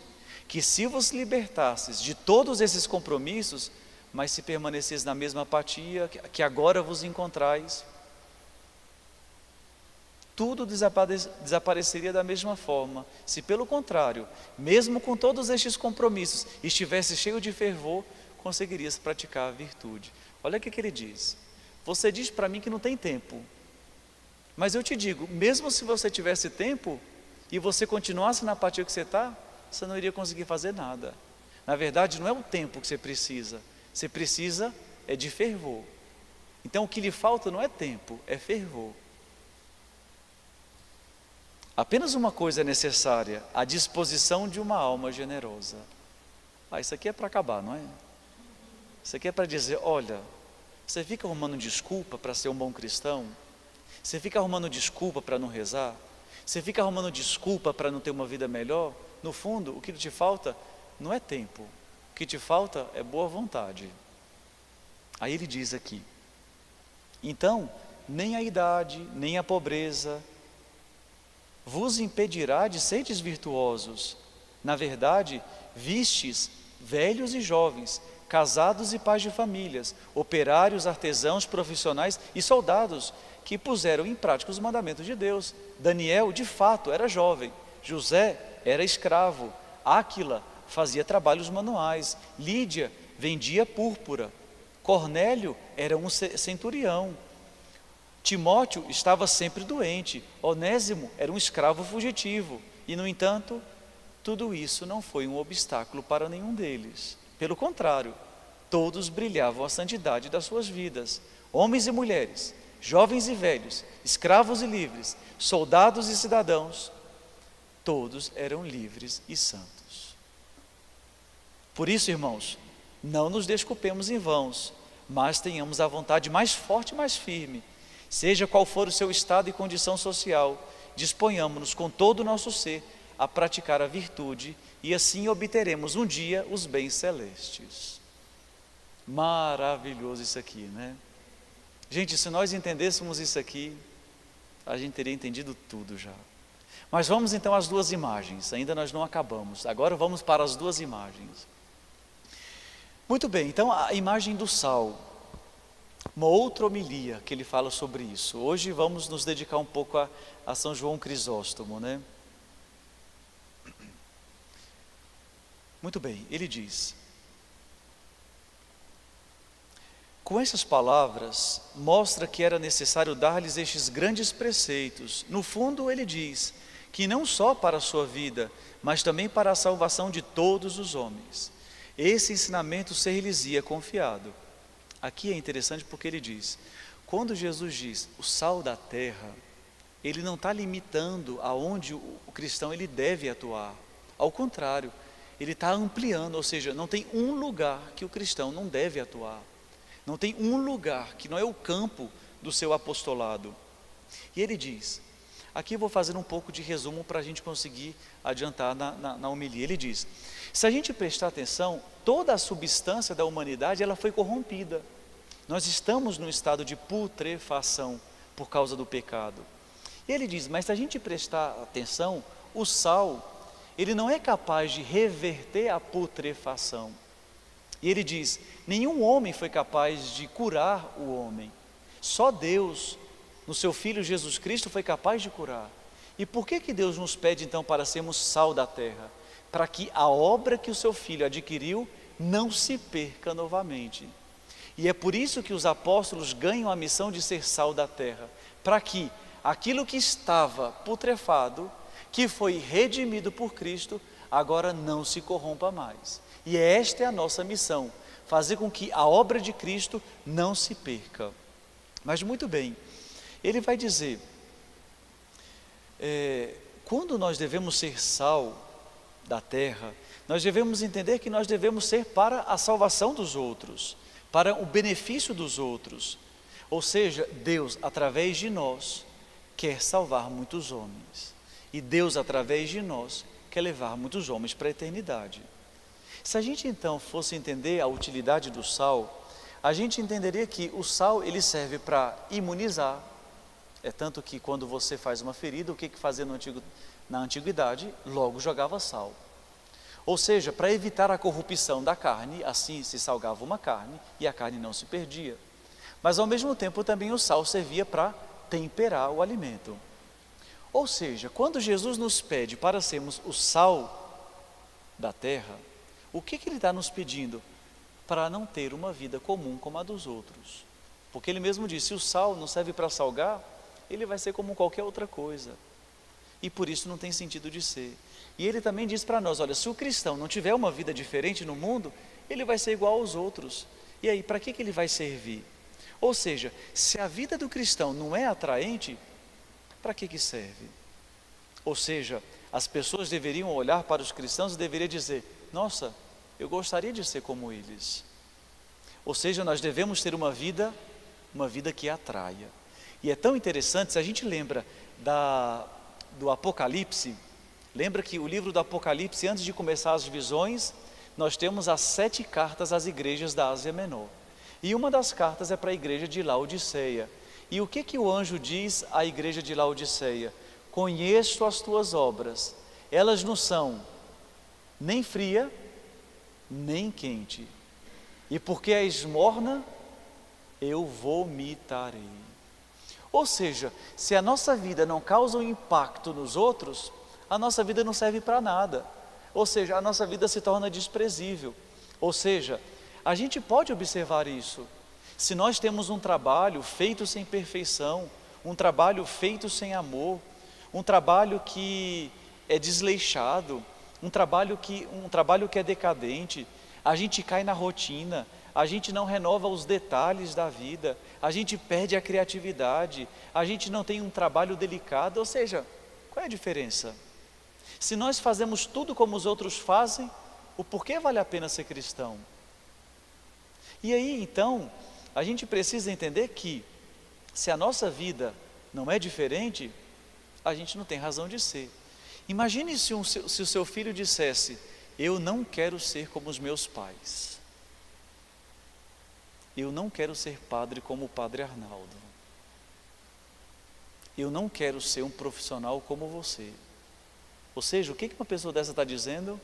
que se vos libertasses de todos esses compromissos, mas se permanecesses na mesma apatia que agora vos encontrais, tudo desapareceria da mesma forma. Se pelo contrário, mesmo com todos estes compromissos, estivesse cheio de fervor, conseguirias praticar a virtude. Olha o que ele diz: você diz para mim que não tem tempo, mas eu te digo, mesmo se você tivesse tempo e você continuasse na apatia que você está, você não iria conseguir fazer nada. Na verdade, não é o tempo que você precisa é de fervor. Então o que lhe falta não é tempo, é fervor. Apenas uma coisa é necessária: a disposição de uma alma generosa. Isso aqui é para acabar, não é? Isso aqui é para dizer: olha, você fica arrumando desculpa para ser um bom cristão? Você fica arrumando desculpa para não rezar? Você fica arrumando desculpa para não ter uma vida melhor? No fundo, o que te falta não é tempo, o que te falta é boa vontade. Aí ele diz aqui: então, nem a idade, nem a pobreza vos impedirá de seres virtuosos. Na verdade, vistes velhos e jovens, casados e pais de famílias, operários, artesãos, profissionais e soldados, que puseram em prática os mandamentos de Deus. Daniel, de fato, era jovem. José era escravo. Áquila fazia trabalhos manuais. Lídia vendia púrpura. Cornélio era um centurião. Timóteo estava sempre doente. Onésimo era um escravo fugitivo. E, no entanto, tudo isso não foi um obstáculo para nenhum deles. Pelo contrário, todos brilhavam a santidade das suas vidas. Homens e mulheres, jovens e velhos, escravos e livres, soldados e cidadãos, todos eram livres e santos. Por isso, irmãos, não nos desculpemos em vãos, mas tenhamos a vontade mais forte e mais firme. Seja qual for o seu estado e condição social, disponhamos-nos com todo o nosso ser a praticar a virtude, e assim obteremos um dia os bens celestes. Maravilhoso isso aqui, né? Gente, se nós entendêssemos isso aqui, a gente teria entendido tudo já. Mas vamos então às duas imagens, ainda nós não acabamos. Agora vamos para as duas imagens. Muito bem, então a imagem do sal. Uma outra homilia que ele fala sobre isso. Hoje vamos nos dedicar um pouco a São João Crisóstomo, né? Muito bem, ele diz: com essas palavras, mostra que era necessário dar-lhes estes grandes preceitos. No fundo, ele diz que não só para a sua vida, mas também para a salvação de todos os homens, esse ensinamento ser-lhes-ia confiado. Aqui é interessante porque ele diz, quando Jesus diz o sal da terra, ele não está limitando aonde o cristão ele deve atuar. Ao contrário, ele está ampliando, ou seja, não tem um lugar que o cristão não deve atuar. Não tem um lugar que não é o campo do seu apostolado. E ele diz, Aqui eu vou fazer um pouco de resumo para a gente conseguir adiantar na homilia. Ele diz: se a gente prestar atenção, toda a substância da humanidade ela foi corrompida. Nós estamos num estado de putrefação por causa do pecado. E ele diz, mas se a gente prestar atenção, o sal, ele não é capaz de reverter a putrefação. E ele diz, nenhum homem foi capaz de curar o homem. Só Deus, no seu Filho Jesus Cristo, foi capaz de curar. E por que Deus nos pede então para sermos sal da terra? Para que a obra que o seu Filho adquiriu não se perca novamente. E é por isso que os apóstolos ganham a missão de ser sal da terra, para que aquilo que estava putrefado, que foi redimido por Cristo, agora não se corrompa mais. E esta é a nossa missão, fazer com que a obra de Cristo não se perca. Mas muito bem, ele vai dizer, quando nós devemos ser sal da terra, nós devemos entender que nós devemos ser para a salvação dos outros, para o benefício dos outros. Ou seja, Deus, através de nós, quer salvar muitos homens. E Deus, através de nós, quer levar muitos homens para a eternidade. Se a gente então fosse entender a utilidade do sal, a gente entenderia que o sal ele serve para imunizar. É tanto que quando você faz uma ferida, o que fazia na antiguidade? Logo jogava sal. Ou seja, para evitar a corrupção da carne, assim se salgava uma carne e a carne não se perdia. Mas ao mesmo tempo também o sal servia para temperar o alimento. Ou seja, quando Jesus nos pede para sermos o sal da terra, o que ele está nos pedindo? Para não ter uma vida comum como a dos outros. Porque ele mesmo disse, se o sal não serve para salgar, ele vai ser como qualquer outra coisa. E por isso não tem sentido de ser. E ele também diz para nós, olha, se o cristão não tiver uma vida diferente no mundo, ele vai ser igual aos outros. E aí, para que ele vai servir? Ou seja, se a vida do cristão não é atraente, para que serve? Ou seja, as pessoas deveriam olhar para os cristãos e deveriam dizer, nossa, eu gostaria de ser como eles. Ou seja, nós devemos ter uma vida que atraia. E é tão interessante, se a gente lembra do Apocalipse, lembra que o livro do Apocalipse, antes de começar as visões, nós temos as 7 cartas às igrejas da Ásia Menor. E uma das cartas é para a igreja de Laodiceia. E o que o anjo diz à igreja de Laodiceia? Conheço as tuas obras, elas não são nem fria, nem quente. E porque és morna, eu vomitarei. Ou seja, se a nossa vida não causa um impacto nos outros, a nossa vida não serve para nada. Ou seja, a nossa vida se torna desprezível. Ou seja, a gente pode observar isso. Se nós temos um trabalho feito sem perfeição, um trabalho feito sem amor, um trabalho que é desleixado, um trabalho que é decadente, a gente cai na rotina, a gente não renova os detalhes da vida, a gente perde a criatividade, a gente não tem um trabalho delicado. Ou seja, qual é a diferença? Se nós fazemos tudo como os outros fazem, o porquê vale a pena ser cristão? E aí então, a gente precisa entender que se a nossa vida não é diferente, a gente não tem razão de ser. Imagine se o seu filho dissesse, eu não quero ser como os meus pais. Eu não quero ser padre como o padre Arnaldo. Eu não quero ser um profissional como você. Ou seja, o que uma pessoa dessa está dizendo?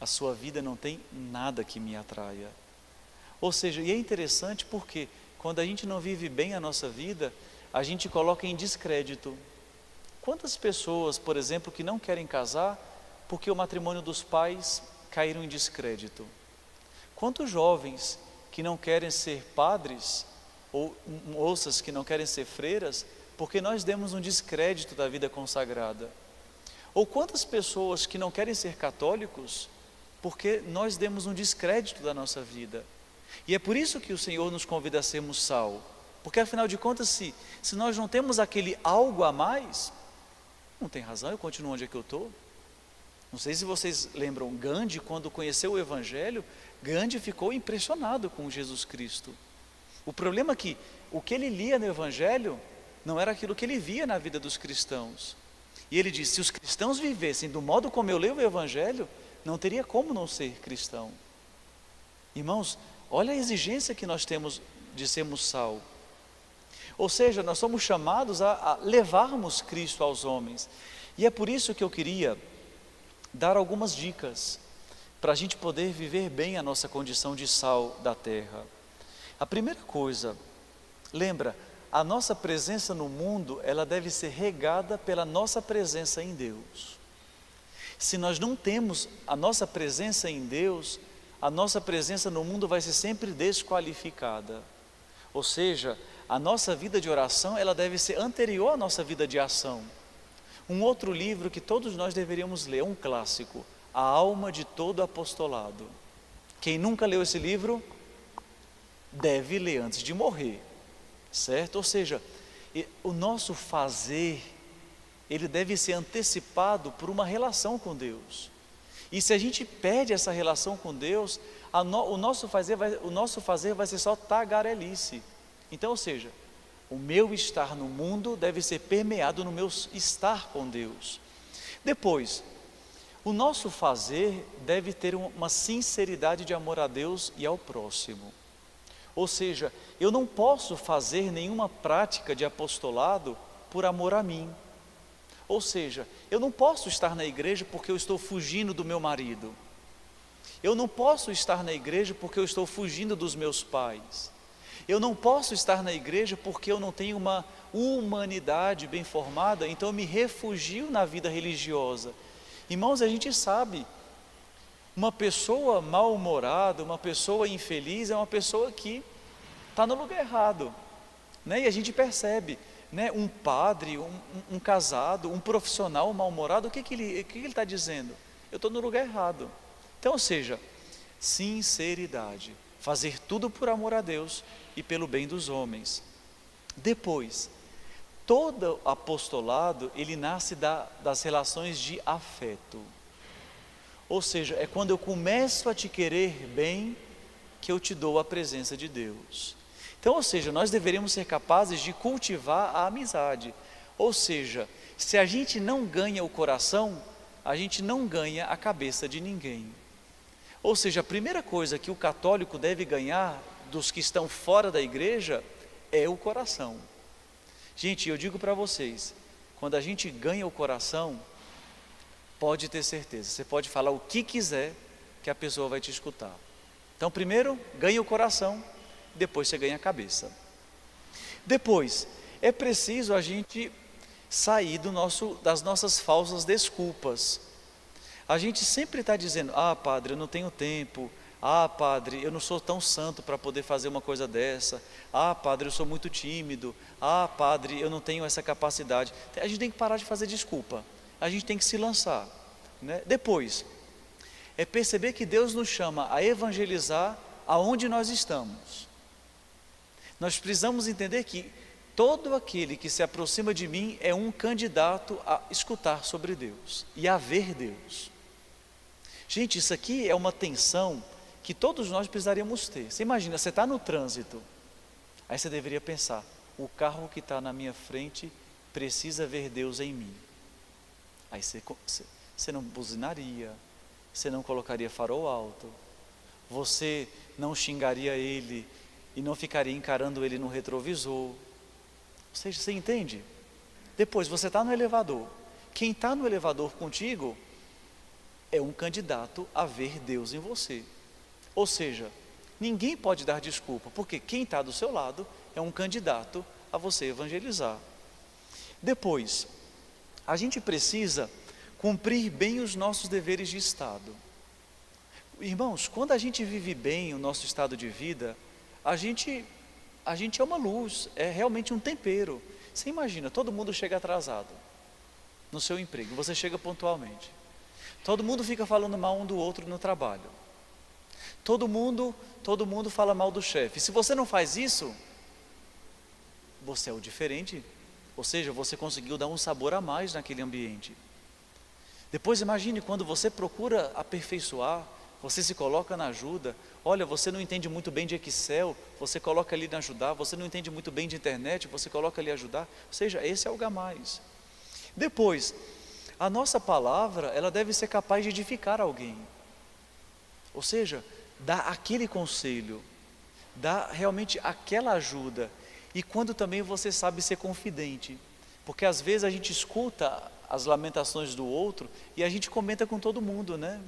A sua vida não tem nada que me atraia. Ou seja, e é interessante porque quando a gente não vive bem a nossa vida, a gente coloca em descrédito. Quantas pessoas, por exemplo, que não querem casar porque o matrimônio dos pais caíram em descrédito? Quantos jovens que não querem ser padres, ou moças que não querem ser freiras, porque nós demos um descrédito da vida consagrada? Ou quantas pessoas que não querem ser católicos, porque nós demos um descrédito da nossa vida? E é por isso que o Senhor nos convida a sermos sal, porque afinal de contas, se nós não temos aquele algo a mais, não tem razão, eu continuo onde é que eu estou. Não sei se vocês lembram, Gandhi, quando conheceu o Evangelho, Gandhi ficou impressionado com Jesus Cristo. O problema é que o que ele lia no Evangelho não era aquilo que ele via na vida dos cristãos. E ele disse: se os cristãos vivessem do modo como eu leio o Evangelho, não teria como não ser cristão. Irmãos, olha a exigência que nós temos de sermos sal. Ou seja, nós somos chamados a levarmos Cristo aos homens. E é por isso que eu queria dar algumas dicas para a gente poder viver bem a nossa condição de sal da terra. A primeira coisa, lembra, a nossa presença no mundo, ela deve ser regada pela nossa presença em Deus. Se nós não temos a nossa presença em Deus, a nossa presença no mundo vai ser sempre desqualificada. Ou seja, a nossa vida de oração, ela deve ser anterior à nossa vida de ação. Um outro livro que todos nós deveríamos ler, um clássico, A Alma de Todo Apostolado. Quem nunca leu esse livro, deve ler antes de morrer, certo? Ou seja, o nosso fazer, ele deve ser antecipado por uma relação com Deus. E se a gente perde essa relação com Deus, o nosso fazer vai ser só tagarelice. Então, ou seja, o meu estar no mundo deve ser permeado no meu estar com Deus. Depois, o nosso fazer deve ter uma sinceridade de amor a Deus e ao próximo. Ou seja, eu não posso fazer nenhuma prática de apostolado por amor a mim. Ou seja, eu não posso estar na igreja porque eu estou fugindo do meu marido. Eu não posso estar na igreja porque eu estou fugindo dos meus pais. Eu não posso estar na igreja porque eu não tenho uma humanidade bem formada, então eu me refugio na vida religiosa. Irmãos, a gente sabe, uma pessoa mal-humorada, uma pessoa infeliz, é uma pessoa que está no lugar errado, né? E a gente percebe, né? Um padre, um casado, um profissional mal-humorado, o que ele está dizendo? Eu estou no lugar errado. Então, ou seja, sinceridade, fazer tudo por amor a Deus e pelo bem dos homens. Depois, todo apostolado, ele nasce das relações de afeto. Ou seja, é quando eu começo a te querer bem, que eu te dou a presença de Deus. Então, ou seja, nós deveríamos ser capazes de cultivar a amizade. Ou seja, se a gente não ganha o coração, a gente não ganha a cabeça de ninguém. Ou seja, a primeira coisa que o católico deve ganhar dos que estão fora da igreja é o coração. Gente, eu digo para vocês, quando a gente ganha o coração, pode ter certeza, você pode falar o que quiser que a pessoa vai te escutar. Então, primeiro, ganha o coração, depois você ganha a cabeça. Depois, é preciso a gente sair das nossas falsas desculpas. A gente sempre está dizendo: ah, padre, eu não tenho tempo. Ah, padre, eu não sou tão santo para poder fazer uma coisa dessa. Ah, padre, eu sou muito tímido. Ah, padre, eu não tenho essa capacidade. A gente tem que parar de fazer desculpa. A gente tem que se lançar, né? Depois, é perceber que Deus nos chama a evangelizar aonde nós estamos. Nós precisamos entender que todo aquele que se aproxima de mim é um candidato a escutar sobre Deus e a ver Deus. Gente, isso aqui é uma tensão que todos nós precisaríamos ter. Você imagina, você está no trânsito, aí você deveria pensar: o carro que está na minha frente precisa ver Deus em mim. Aí você não buzinaria, você não colocaria farol alto, você não xingaria ele e não ficaria encarando ele no retrovisor. Ou seja, você entende? Depois, você está no elevador. Quem está no elevador contigo é um candidato a ver Deus em você. Ou seja, ninguém pode dar desculpa, porque quem está do seu lado é um candidato a você evangelizar. Depois, a gente precisa cumprir bem os nossos deveres de Estado. Irmãos, quando a gente vive bem o nosso estado de vida, a gente é uma luz, é realmente um tempero. Você imagina, todo mundo chega atrasado no seu emprego, você chega pontualmente. Todo mundo fica falando mal um do outro no trabalho. Todo mundo fala mal do chefe. Se você não faz isso, você é o diferente. Ou seja, você conseguiu dar um sabor a mais naquele ambiente. Depois imagine quando você procura aperfeiçoar, você se coloca na ajuda. Olha, você não entende muito bem de Excel, você coloca ali na ajudar. Você não entende muito bem de internet, você coloca ali ajudar. Ou seja, esse é algo a mais. Depois, a nossa palavra, ela deve ser capaz de edificar alguém. Ou seja, dar aquele conselho, dar realmente aquela ajuda. E quando também você sabe ser confidente. Porque às vezes a gente escuta as lamentações do outro e a gente comenta com todo mundo, né?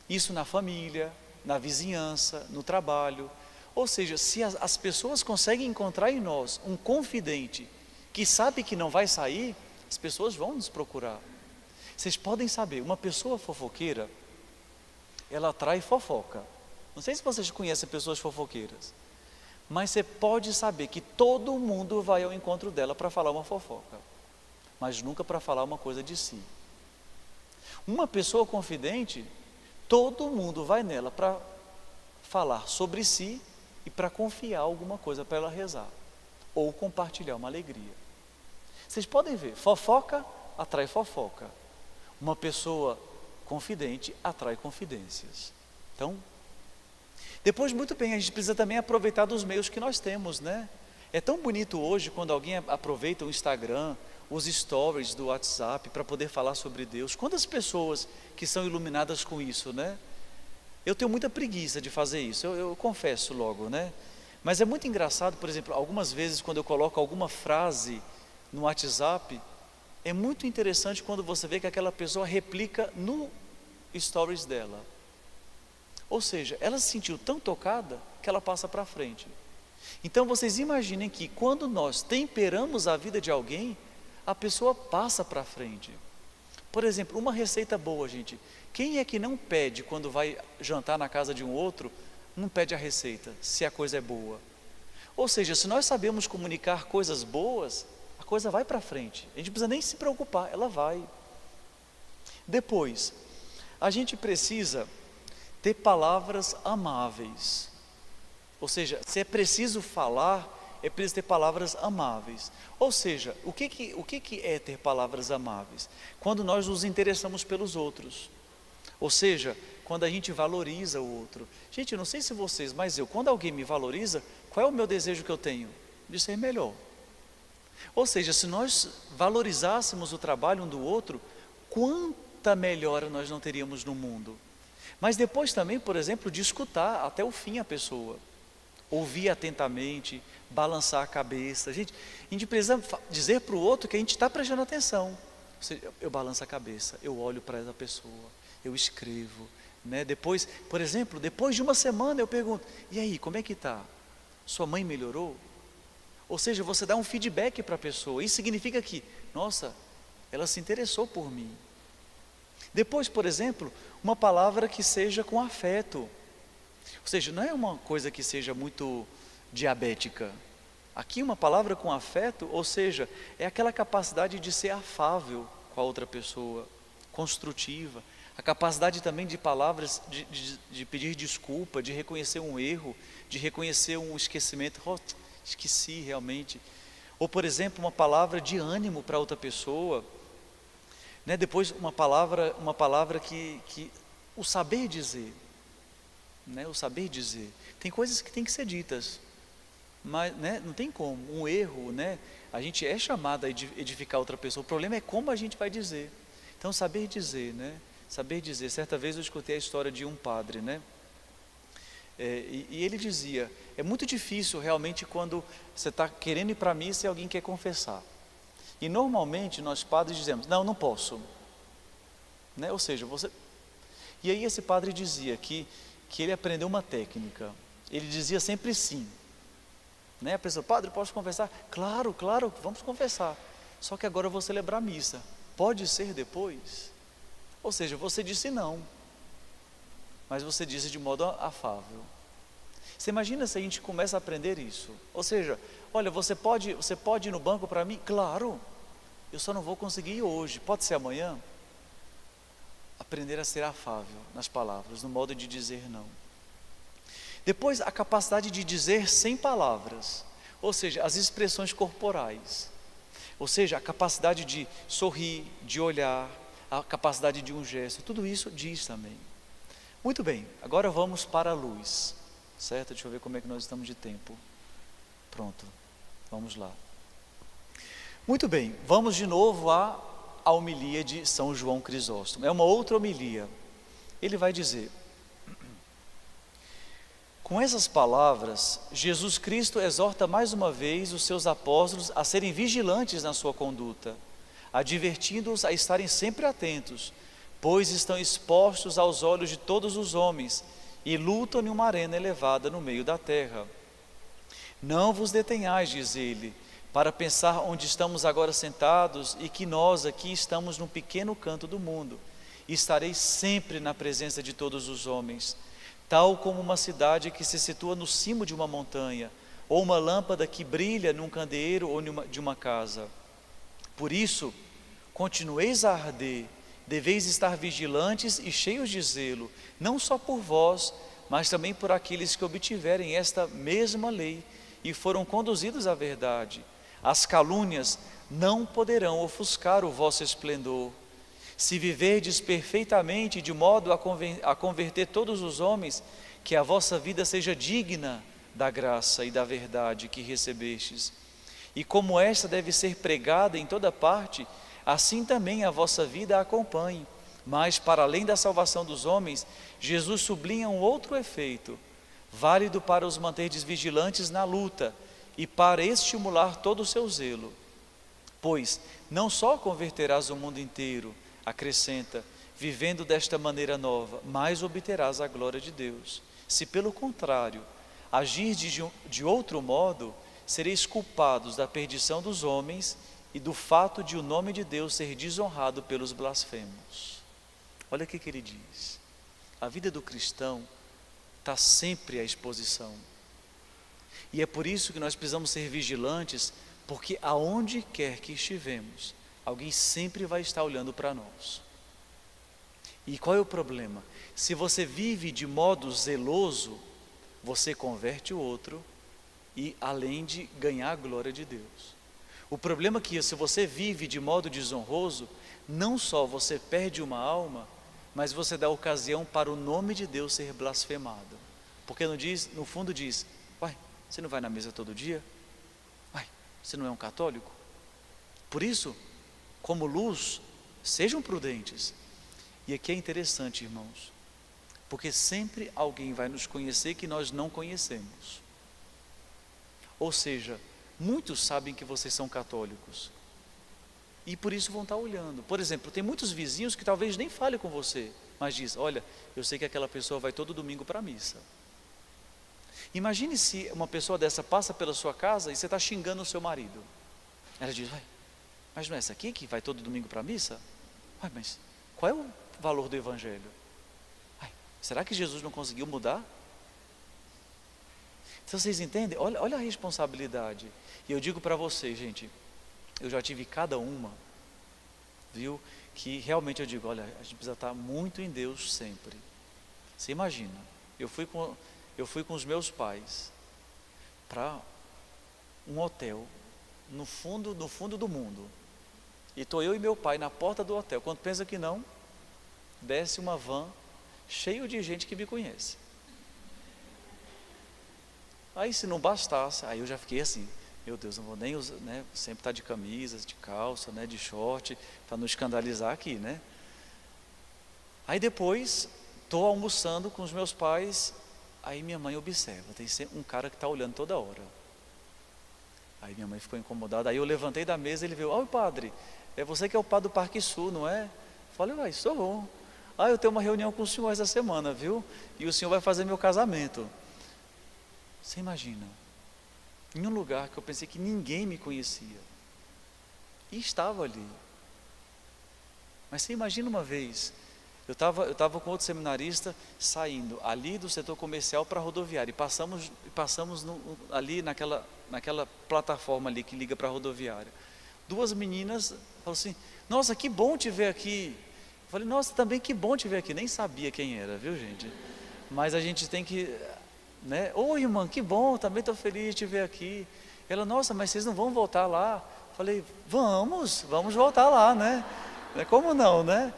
Isso na família, na vizinhança, no trabalho. Ou seja, se as pessoas conseguem encontrar em nós um confidente que sabe que não vai sair, as pessoas vão nos procurar. Vocês podem saber, uma pessoa fofoqueira, ela atrai fofoca. Não sei se vocês conhecem pessoas fofoqueiras, mas você pode saber que todo mundo vai ao encontro dela para falar uma fofoca, mas nunca para falar uma coisa de si. Uma pessoa confidente, todo mundo vai nela para falar sobre si e para confiar alguma coisa para ela rezar, ou compartilhar uma alegria. Vocês podem ver, fofoca atrai fofoca. Uma pessoa confidente atrai confidências. Então, depois, muito bem, a gente precisa também aproveitar dos meios que nós temos, né? É tão bonito hoje quando alguém aproveita o Instagram, os stories do WhatsApp para poder falar sobre Deus. Quantas pessoas que são iluminadas com isso, né? Eu tenho muita preguiça de fazer isso, eu confesso logo, né? Mas é muito engraçado, por exemplo, algumas vezes quando eu coloco alguma frase no WhatsApp, é muito interessante quando você vê que aquela pessoa replica no stories dela. Ou seja, ela se sentiu tão tocada que ela passa para frente. Então vocês imaginem que quando nós temperamos a vida de alguém, a pessoa passa para frente. Por exemplo, uma receita boa, gente. Quem é que não pede quando vai jantar na casa de um outro, não pede a receita, se a coisa é boa? Ou seja, se nós sabemos comunicar coisas boas, a coisa vai para frente. A gente não precisa nem se preocupar, ela vai. Depois, a gente precisa ter palavras amáveis. Ou seja, se é preciso falar, é preciso ter palavras amáveis. Ou seja, o que é ter palavras amáveis? Quando nós nos interessamos pelos outros. Ou seja, quando a gente valoriza o outro. Gente, eu não sei se vocês, mas quando alguém me valoriza, qual é o meu desejo que eu tenho? De ser melhor. Ou seja, se nós valorizássemos o trabalho um do outro, quanta melhora nós não teríamos no mundo. Mas depois também, por exemplo, de escutar até o fim a pessoa. Ouvir atentamente, balançar a cabeça. Gente, a gente precisa dizer para o outro que a gente está prestando atenção. Ou seja, eu balanço a cabeça, eu olho para essa pessoa, eu escrevo, né? Depois, por exemplo, depois de uma semana eu pergunto, e aí, como é que está? Sua mãe melhorou? Ou seja, você dá um feedback para a pessoa. Isso significa que, nossa, ela se interessou por mim. Depois, por exemplo, uma palavra que seja com afeto. Ou seja, não é uma coisa que seja muito diabética. Aqui uma palavra com afeto, ou seja, é aquela capacidade de ser afável com a outra pessoa, construtiva. A capacidade também de palavras, de pedir desculpa, de reconhecer um erro, de reconhecer um esquecimento. Oh, esqueci realmente. Ou, por exemplo, uma palavra de ânimo para outra pessoa. Né? Depois uma palavra que o saber dizer. Né? O saber dizer. Tem coisas que têm que ser ditas. Mas, né, não tem como, um erro, né, a gente é chamado a edificar outra pessoa, o problema é como a gente vai dizer. Então saber dizer, né, saber dizer. Certa vez eu escutei a história de um padre, né, e ele dizia, é muito difícil realmente quando você está querendo ir para a missa e alguém quer confessar, e normalmente nós padres dizemos, não posso, né, ou seja, e aí esse padre dizia que ele aprendeu uma técnica, ele dizia sempre sim. Né? A pessoa, padre, posso confessar? Claro, vamos confessar. Só que agora eu vou celebrar a missa. Pode ser depois? Ou seja, você disse não, mas você disse de modo afável. Você imagina se a gente começa a aprender isso? Ou seja, olha, você pode ir no banco para mim? Claro, eu só não vou conseguir ir hoje. Pode ser amanhã? Aprender a ser afável nas palavras, no modo de dizer não. Depois, a capacidade de dizer sem palavras, ou seja, as expressões corporais, ou seja, a capacidade de sorrir, de olhar, a capacidade de um gesto, tudo isso diz também. Muito bem, agora vamos para a luz, certo? Deixa eu ver como é que nós estamos de tempo. Pronto, vamos lá. Muito bem, vamos de novo à homilia de São João Crisóstomo. É uma outra homilia. Ele vai dizer: com essas palavras, Jesus Cristo exorta mais uma vez os seus apóstolos a serem vigilantes na sua conduta, advertindo-os a estarem sempre atentos, pois estão expostos aos olhos de todos os homens e lutam em uma arena elevada no meio da terra. Não vos detenhais, diz ele, para pensar onde estamos agora sentados e que nós aqui estamos num pequeno canto do mundo. Estareis sempre na presença de todos os homens, tal como uma cidade que se situa no cimo de uma montanha, ou uma lâmpada que brilha num candeeiro ou de uma casa. Por isso, continueis a arder, deveis estar vigilantes e cheios de zelo, não só por vós, mas também por aqueles que obtiverem esta mesma lei e foram conduzidos à verdade. As calúnias não poderão ofuscar o vosso esplendor. Se viverdes perfeitamente de modo a converter todos os homens, que a vossa vida seja digna da graça e da verdade que recebestes. E como esta deve ser pregada em toda parte, assim também a vossa vida a acompanhe. Mas, para além da salvação dos homens, Jesus sublinha um outro efeito, válido para os manterdes vigilantes na luta e para estimular todo o seu zelo. Pois não só converterás o mundo inteiro, acrescenta, vivendo desta maneira nova, mas obterás a glória de Deus. Se pelo contrário, agirdes de outro modo, sereis culpados da perdição dos homens e do fato de o nome de Deus ser desonrado pelos blasfemos. Olha o que ele diz. A vida do cristão está sempre à exposição. E é por isso que nós precisamos ser vigilantes, porque aonde quer que estivemos, alguém sempre vai estar olhando para nós. E qual é o problema? Se você vive de modo zeloso, você converte o outro e além de ganhar a glória de Deus. O problema é que se você vive de modo desonroso, não só você perde uma alma, mas você dá ocasião para o nome de Deus ser blasfemado. Porque no fundo diz, uai, você não vai na mesa todo dia? Uai, você não é um católico? Por isso, como luz, sejam prudentes. E aqui é interessante, irmãos, porque sempre alguém vai nos conhecer que nós não conhecemos. Ou seja, muitos sabem que vocês são católicos e por isso vão estar olhando. Por exemplo, tem muitos vizinhos que talvez nem falem com você, mas diz, olha, eu sei que aquela pessoa vai todo domingo para a missa. Imagine se uma pessoa dessa passa pela sua casa e você está xingando o seu marido. Ela diz, vai, mas não é essa aqui que vai todo domingo para a missa? Vai, mas qual é o valor do evangelho? Ai, será que Jesus não conseguiu mudar? Então vocês entendem? Olha a responsabilidade. E eu digo para vocês, gente, eu já tive cada uma, viu? Que realmente eu digo, olha, a gente precisa estar muito em Deus sempre. Você imagina, eu fui com os meus pais para um hotel no fundo do mundo. E estou eu e meu pai na porta do hotel. Quando pensa que não, desce uma van cheio de gente que me conhece. Aí se não bastasse, aí eu já fiquei assim, meu Deus, não vou nem usar, né? Sempre estar de camisa, de calça, né? De short, para não escandalizar aqui, né? Aí depois, estou almoçando com os meus pais, aí minha mãe observa, tem um cara que está olhando toda hora. Aí minha mãe ficou incomodada, aí eu levantei da mesa e ele veio, oi padre, é você que é o padre do Parque Sul, não é? Falei, uai, sou. Ah, eu tenho uma reunião com o senhor essa semana, viu? E o senhor vai fazer meu casamento. Você imagina, em um lugar que eu pensei que ninguém me conhecia, e estava ali. Mas você imagina uma vez, eu estava com outro seminarista saindo ali do setor comercial para a rodoviária, e passamos ali naquela plataforma ali que liga para a rodoviária. Duas meninas falaram assim, nossa, que bom te ver aqui. Eu falei, nossa, também que bom te ver aqui. Nem sabia quem era, viu gente? Mas a gente tem que, né? Oi irmã, que bom, também estou feliz de te ver aqui. Ela, nossa, mas vocês não vão voltar lá? Eu falei, vamos voltar lá, né? Como não, né?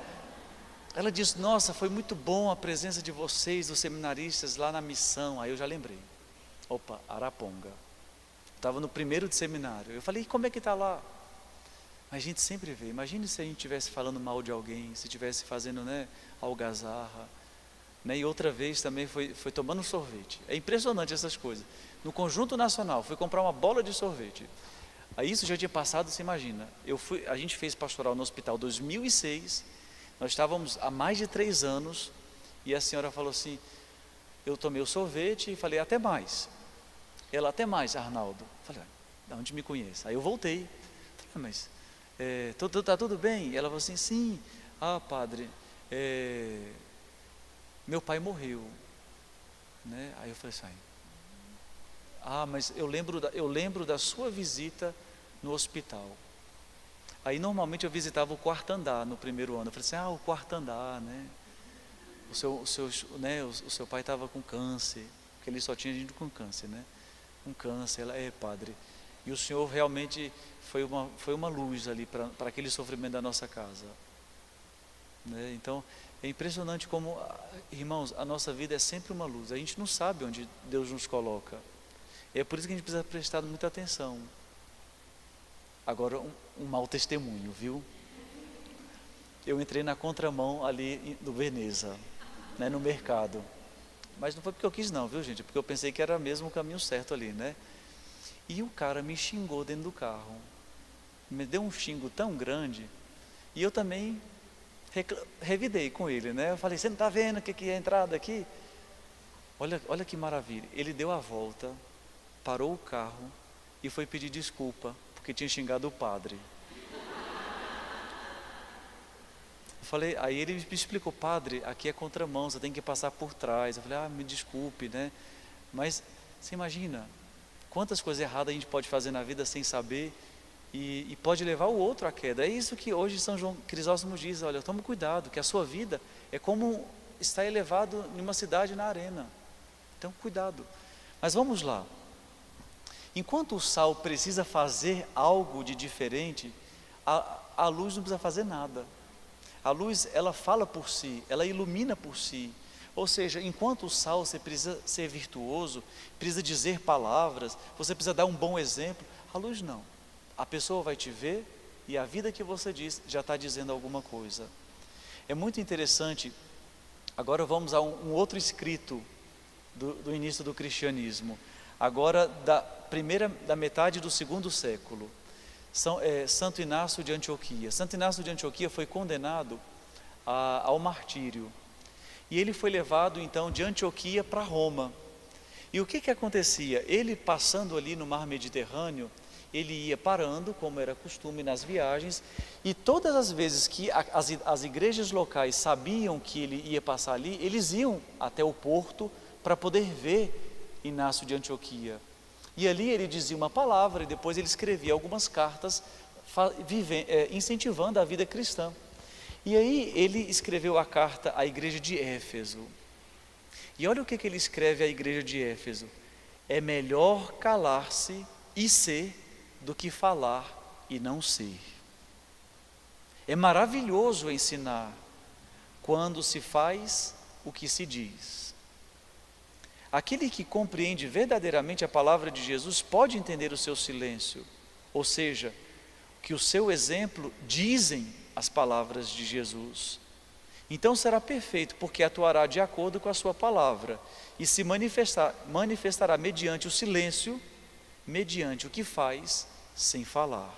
ela disse, nossa, foi muito bom a presença de vocês, dos seminaristas lá na missão. Aí eu já lembrei, opa, Araponga, estava no primeiro de seminário. Eu falei, como é que está lá? Mas a gente sempre vê, imagine se a gente estivesse falando mal de alguém, se estivesse fazendo, né, algazarra, né? E outra vez também foi tomando sorvete. É impressionante essas coisas. No Conjunto Nacional, fui comprar uma bola de sorvete. Aí isso já tinha passado, você imagina. A gente fez pastoral no hospital em 2006, nós estávamos há mais de 3 anos, e a senhora falou assim, eu tomei o sorvete e falei, até mais. Ela, até mais, Arnaldo. Falei, de onde me conhece? Aí eu voltei. Falei, mas tá tudo bem? Ela falou assim, sim. Ah, padre, meu pai morreu, né? Aí eu falei assim, mas eu lembro da sua visita no hospital. Aí normalmente eu visitava o quarto andar no primeiro ano. Eu falei assim, o quarto andar, né? O seu pai estava com câncer, porque ele só tinha gente com câncer, né? Com câncer. Ela, padre. E o senhor realmente foi uma luz ali para aquele sofrimento da nossa casa, né? Então é impressionante como, irmãos, a nossa vida é sempre uma luz. A gente não sabe onde Deus nos coloca. É por isso que a gente precisa prestar muita atenção. Agora, um mau testemunho, viu? Eu entrei na contramão ali no Veneza, né, no mercado. Mas não foi porque eu quis não, viu, gente? É porque eu pensei que era mesmo o caminho certo ali, né? E o cara me xingou dentro do carro. Me deu um xingo tão grande. E eu também revidei com ele, né? Eu falei, você não está vendo o que é a entrada aqui? Olha que maravilha. Ele deu a volta, parou o carro e foi pedir desculpa, porque tinha xingado o padre. Eu falei, aí ele me explicou, padre, aqui é contramão, você tem que passar por trás. Eu falei, me desculpe, né? Mas você imagina quantas coisas erradas a gente pode fazer na vida sem saber e pode levar o outro à queda. É isso que hoje São João Crisóstomo diz, olha, tome cuidado, que a sua vida é como estar elevado em uma cidade na arena. Então, cuidado. Mas vamos lá. Enquanto o sal precisa fazer algo de diferente, a luz não precisa fazer nada. A luz, ela fala por si, ela ilumina por si. Ou seja, enquanto o sal você precisa ser virtuoso, precisa dizer palavras, você precisa dar um bom exemplo, a luz não. A pessoa vai te ver e a vida que você diz já está dizendo alguma coisa. É muito interessante. Agora vamos a um outro escrito do início do cristianismo. Agora da metade do 2º século. Santo Inácio de Antioquia. Santo Inácio de Antioquia foi condenado ao martírio. E ele foi levado então de Antioquia para Roma. E o que acontecia? Ele passando ali no mar Mediterrâneo, ele ia parando, como era costume nas viagens, e todas as vezes que as igrejas locais sabiam que ele ia passar ali, eles iam até o porto para poder ver Inácio de Antioquia. E ali ele dizia uma palavra e depois ele escrevia algumas cartas incentivando a vida cristã. E aí ele escreveu a carta à igreja de Éfeso. E olha o que ele escreve à igreja de Éfeso: é melhor calar-se e ser do que falar e não ser. É maravilhoso ensinar quando se faz o que se diz. Aquele que compreende verdadeiramente a palavra de Jesus pode entender o seu silêncio, ou seja, que o seu exemplo dizem as palavras de Jesus. Então será perfeito, porque atuará de acordo com a sua palavra e se manifestará mediante o silêncio, mediante o que faz sem falar.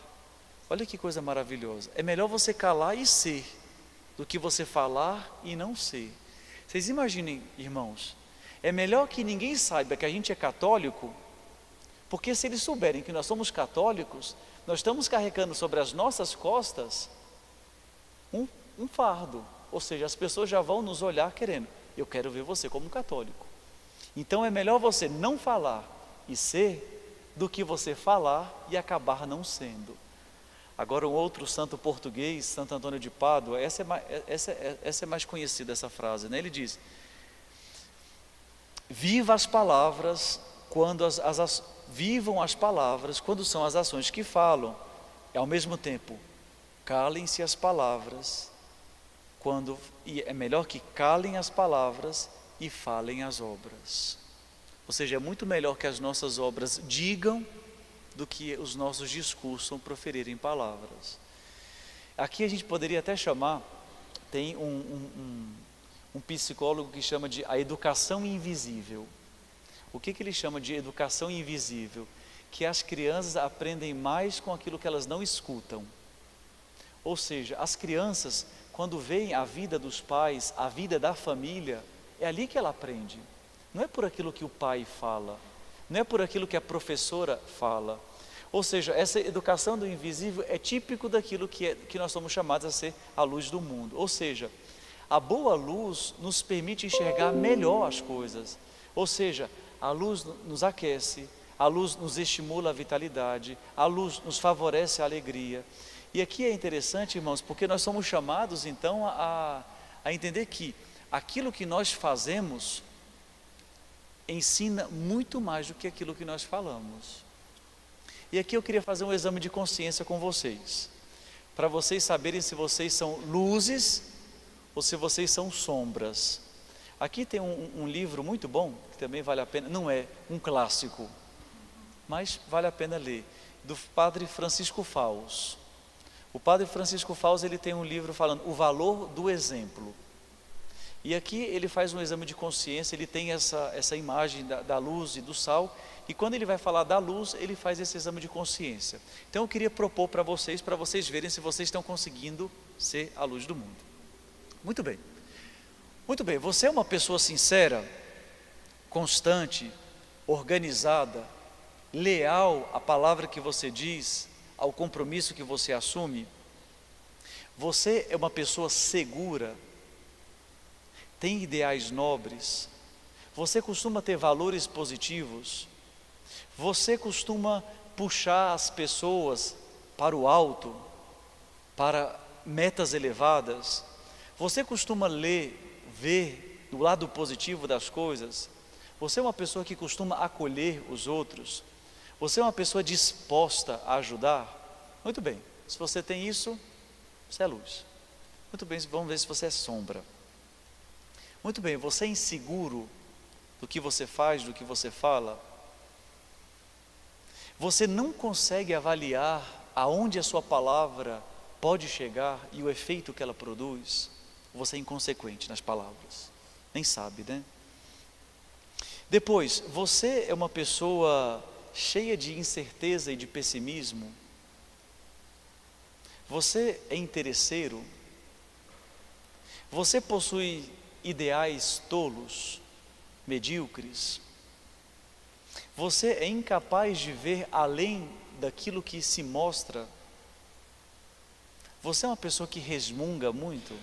Olha que coisa maravilhosa. É melhor você calar e ser do que você falar e não ser. Vocês imaginem, irmãos, é melhor que ninguém saiba que a gente é católico, porque se eles souberem que nós somos católicos, nós estamos carregando sobre as nossas costas um fardo. Ou seja, as pessoas já vão nos olhar querendo, eu quero ver você como católico. Então é melhor você não falar e ser, do que você falar e acabar não sendo. Agora um outro santo português, Santo Antônio de Pádua, essa é mais conhecida, essa frase, né? Ele diz: viva as palavras quando vivam as palavras quando são as ações que falam, e ao mesmo tempo calem-se as palavras e é melhor que calem as palavras e falem as obras. Ou seja, é muito melhor que as nossas obras digam do que os nossos discursos proferirem palavras. Aqui a gente poderia até chamar, tem um psicólogo que chama de a educação invisível. O que ele chama de educação invisível? Que as crianças aprendem mais com aquilo que elas não escutam. Ou seja, as crianças, quando veem a vida dos pais, a vida da família, é ali que ela aprende. Não é por aquilo que o pai fala, não é por aquilo que a professora fala. Ou seja, essa educação do invisível é típico daquilo que nós somos chamados a ser a luz do mundo. Ou seja, a boa luz nos permite enxergar melhor as coisas. Ou seja, a luz nos aquece, a luz nos estimula a vitalidade, a luz nos favorece a alegria. E aqui é interessante, irmãos, porque nós somos chamados então a entender que aquilo que nós fazemos ensina muito mais do que aquilo que nós falamos. E aqui eu queria fazer um exame de consciência com vocês, para vocês saberem se vocês são luzes ou se vocês são sombras. Aqui tem um livro muito bom, que também vale a pena, não é um clássico, mas vale a pena ler, do Padre Francisco Faus. O Padre Francisco Faus, ele tem um livro falando o valor do exemplo. E aqui ele faz um exame de consciência, ele tem essa imagem da luz e do sal, e quando ele vai falar da luz, ele faz esse exame de consciência. Então eu queria propor para vocês verem se vocês estão conseguindo ser a luz do mundo. Muito bem. Muito bem, você é uma pessoa sincera, constante, organizada, leal à palavra que você diz, ao compromisso que você assume? Você é uma pessoa segura, tem ideais nobres, você costuma ter valores positivos, você costuma puxar as pessoas para o alto, para metas elevadas, você costuma ver o lado positivo das coisas, você é uma pessoa que costuma acolher os outros, você é uma pessoa disposta a ajudar? Muito bem, se você tem isso, você é luz. Muito bem, vamos ver se você é sombra. Muito bem, você é inseguro do que você faz, do que você fala? Você não consegue avaliar aonde a sua palavra pode chegar e o efeito que ela produz? Você é inconsequente nas palavras, nem sabe, né? Depois, você é uma pessoa cheia de incerteza e de pessimismo? Você é interesseiro? Você possui ideais tolos, medíocres? Você é incapaz de ver além daquilo que se mostra? Você é uma pessoa que resmunga muito?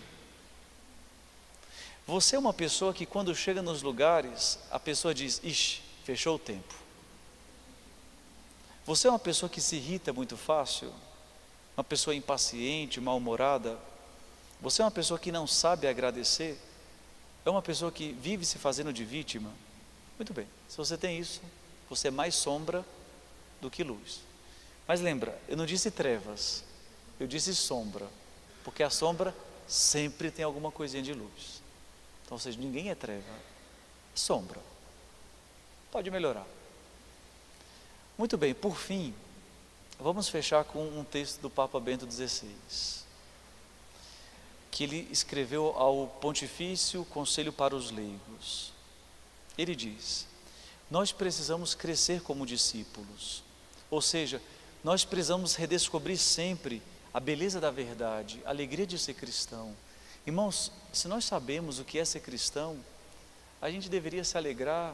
Você é uma pessoa que quando chega nos lugares, a pessoa diz, ixi, fechou o tempo. Você é uma pessoa que se irrita muito fácil? Uma pessoa impaciente, mal-humorada? Você é uma pessoa que não sabe agradecer? É uma pessoa que vive se fazendo de vítima? Muito bem, se você tem isso, você é mais sombra do que luz. Mas lembra, eu não disse trevas, eu disse sombra, porque a sombra sempre tem alguma coisinha de luz. Então, ou seja, ninguém é treva, é sombra. Pode melhorar. Muito bem, por fim, vamos fechar com um texto do Papa Bento XVI, que ele escreveu ao Pontifício Conselho para os Leigos. Ele diz, nós precisamos crescer como discípulos, ou seja, nós precisamos redescobrir sempre a beleza da verdade, a alegria de ser cristão. Irmãos, se nós sabemos o que é ser cristão, a gente deveria se alegrar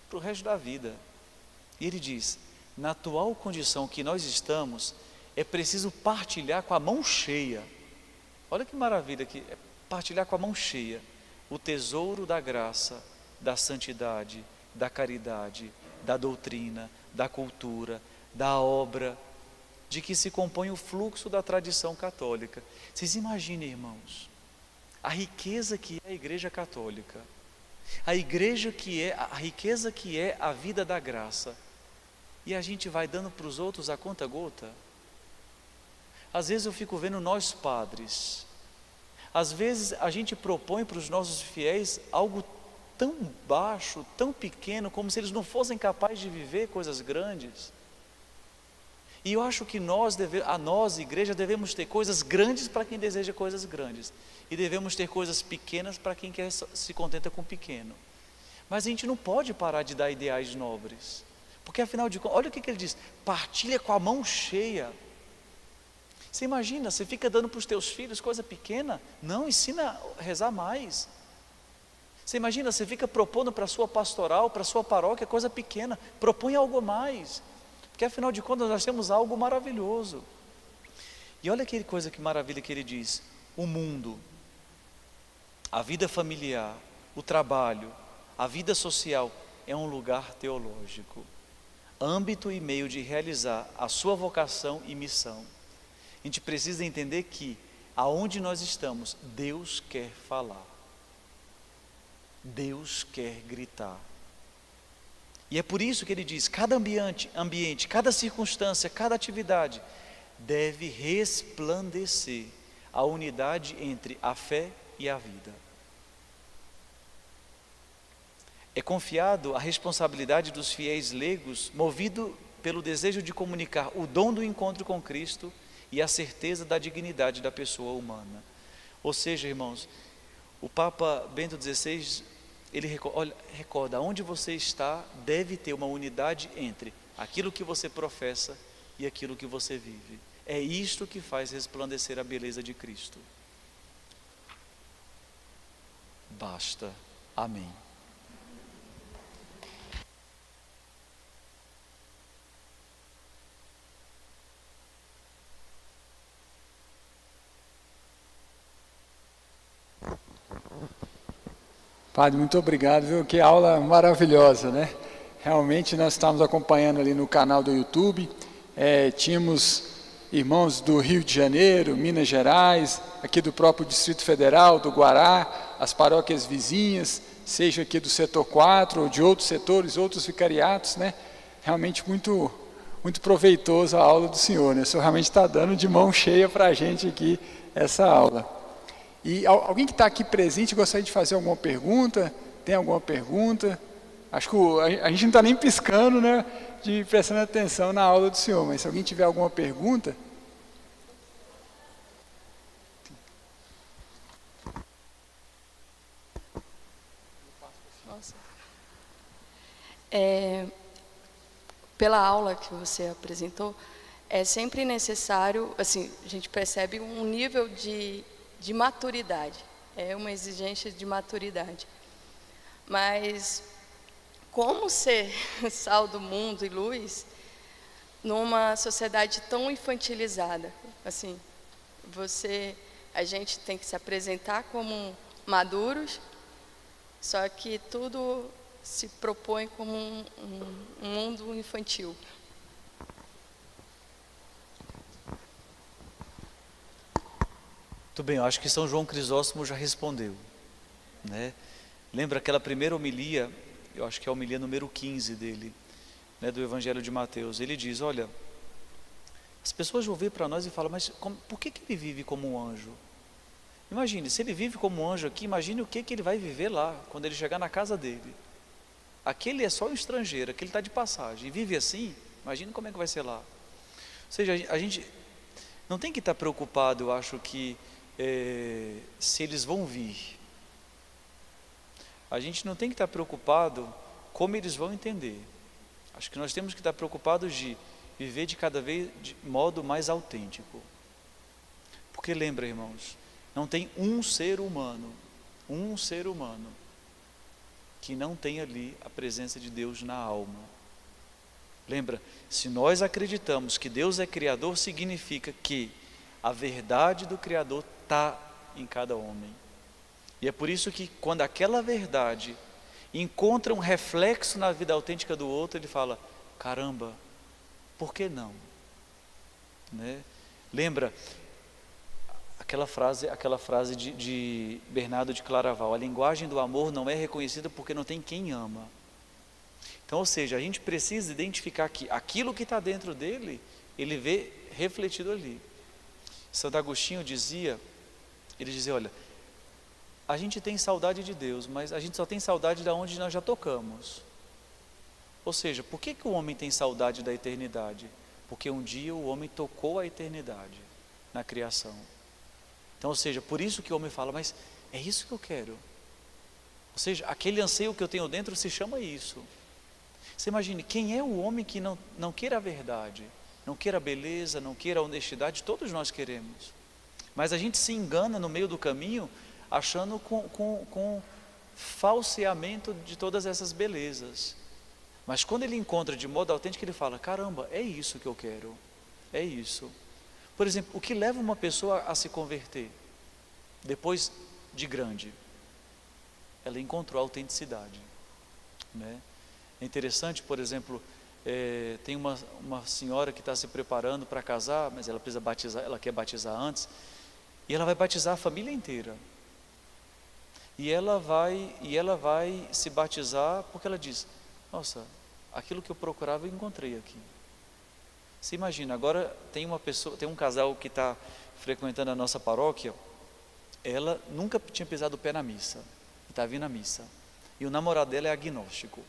para o resto da vida. E ele diz, na atual condição que nós estamos, é preciso partilhar com a mão cheia. Olha que maravilha que é partilhar com a mão cheia o tesouro da graça, da santidade, da caridade, da doutrina, da cultura, da obra, de que se compõe o fluxo da tradição católica. Vocês imaginem, irmãos, a riqueza que é a Igreja Católica, a riqueza que é a vida da graça, e a gente vai dando para os outros a conta gota. Às vezes eu fico vendo nós padres, Às vezes a gente propõe para os nossos fiéis algo tão baixo, tão pequeno, como se eles não fossem capazes de viver coisas grandes. E eu acho que nós, igreja, devemos ter coisas grandes para quem deseja coisas grandes, e devemos ter coisas pequenas para quem se contenta com pequeno. Mas a gente não pode parar de dar ideais nobres, porque afinal de contas, olha o que ele diz: partilha com a mão cheia. Você imagina, você fica dando para os teus filhos coisa pequena? Não, ensina a rezar mais. Você imagina, você fica propondo para a sua pastoral, para a sua paróquia coisa pequena, propõe algo a mais, porque afinal de contas nós temos algo maravilhoso. E olha que coisa, que maravilha que ele diz: o mundo, a vida familiar, o trabalho, a vida social é um lugar teológico, âmbito e meio de realizar a sua vocação e missão. A gente precisa entender que aonde nós estamos, Deus quer falar, Deus quer gritar. E é por isso que ele diz: cada ambiente, cada circunstância, cada atividade deve resplandecer a unidade entre a fé e a vida. É confiado a responsabilidade dos fiéis leigos, movido pelo desejo de comunicar o dom do encontro com Cristo e a certeza da dignidade da pessoa humana. Ou seja, irmãos, o Papa Bento XVI, ele recorda, onde você está deve ter uma unidade entre aquilo que você professa e aquilo que você vive. É isto que faz resplandecer a beleza de Cristo. Basta. Amém. Padre, muito obrigado, viu? Que aula maravilhosa, né? Realmente nós estávamos acompanhando ali no canal do YouTube, tínhamos irmãos do Rio de Janeiro, Minas Gerais, aqui do próprio Distrito Federal, do Guará, as paróquias vizinhas, seja aqui do setor 4 ou de outros setores, outros vicariatos, né? Realmente muito, muito proveitoso a aula do senhor, né? O senhor realmente está dando de mão cheia para a gente aqui essa aula. E alguém que está aqui presente gostaria de fazer alguma pergunta? Tem alguma pergunta? Acho que a gente não está nem piscando, né, de prestando atenção na aula do senhor, mas se alguém tiver alguma pergunta... Nossa. Pela aula que você apresentou, é sempre necessário, assim, a gente percebe um nível de maturidade, é uma exigência de maturidade. Mas como ser sal do mundo e luz numa sociedade tão infantilizada? Assim, a gente tem que se apresentar como maduros, só que tudo se propõe como um mundo infantil. Muito bem, eu acho que São João Crisóstomo já respondeu, né? Lembra aquela primeira homilia, eu acho que é a homilia número 15 dele, né, do Evangelho de Mateus. Ele diz: olha, as pessoas vão vir para nós e falam, mas por que ele vive como um anjo? Imagine, se ele vive como um anjo aqui, imagine o que ele vai viver lá, quando ele chegar na casa dele. Aquele é só um estrangeiro, aquele está de passagem, e vive assim, imagine como é que vai ser lá. Ou seja, a gente não tem que estar preocupado, eu acho que, se eles vão vir. A gente não tem que estar preocupado como eles vão entender. Acho que nós temos que estar preocupados de viver de cada vez de modo mais autêntico. Porque lembra, irmãos, não tem um ser humano que não tenha ali a presença de Deus na alma. Lembra, se nós acreditamos que Deus é Criador, significa que a verdade do Criador está em cada homem. E é por isso que quando aquela verdade encontra um reflexo na vida autêntica do outro, ele fala, caramba, por que não? Né? Lembra aquela frase de Bernardo de Claraval: a linguagem do amor não é reconhecida porque não tem quem ama. Então, ou seja, a gente precisa identificar que aquilo que está dentro dele, ele vê refletido ali. Santo Agostinho dizia Ele dizia, olha, a gente tem saudade de Deus, mas a gente só tem saudade de onde nós já tocamos. Ou seja, por que o homem tem saudade da eternidade? Porque um dia o homem tocou a eternidade na criação. Então, ou seja, por isso que o homem fala, mas é isso que eu quero. Ou seja, aquele anseio que eu tenho dentro se chama isso. Você imagine, quem é o homem que não queira a verdade, não queira a beleza, não queira a honestidade? Todos nós queremos. Mas a gente se engana no meio do caminho, achando com falseamento de todas essas belezas. Mas quando ele encontra de modo autêntico, ele fala, caramba, é isso que eu quero, é isso. Por exemplo, o que leva uma pessoa a se converter, depois de grande? Ela encontrou a autenticidade, né? É interessante, por exemplo, tem uma senhora que está se preparando para casar, mas ela precisa batizar, ela quer batizar antes, e ela vai batizar a família inteira. E ela vai se batizar porque ela diz, nossa, aquilo que eu procurava eu encontrei aqui. Você imagina, agora tem um casal que está frequentando a nossa paróquia, ela nunca tinha pisado o pé na missa, e está vindo à missa, e o namorado dela é agnóstico,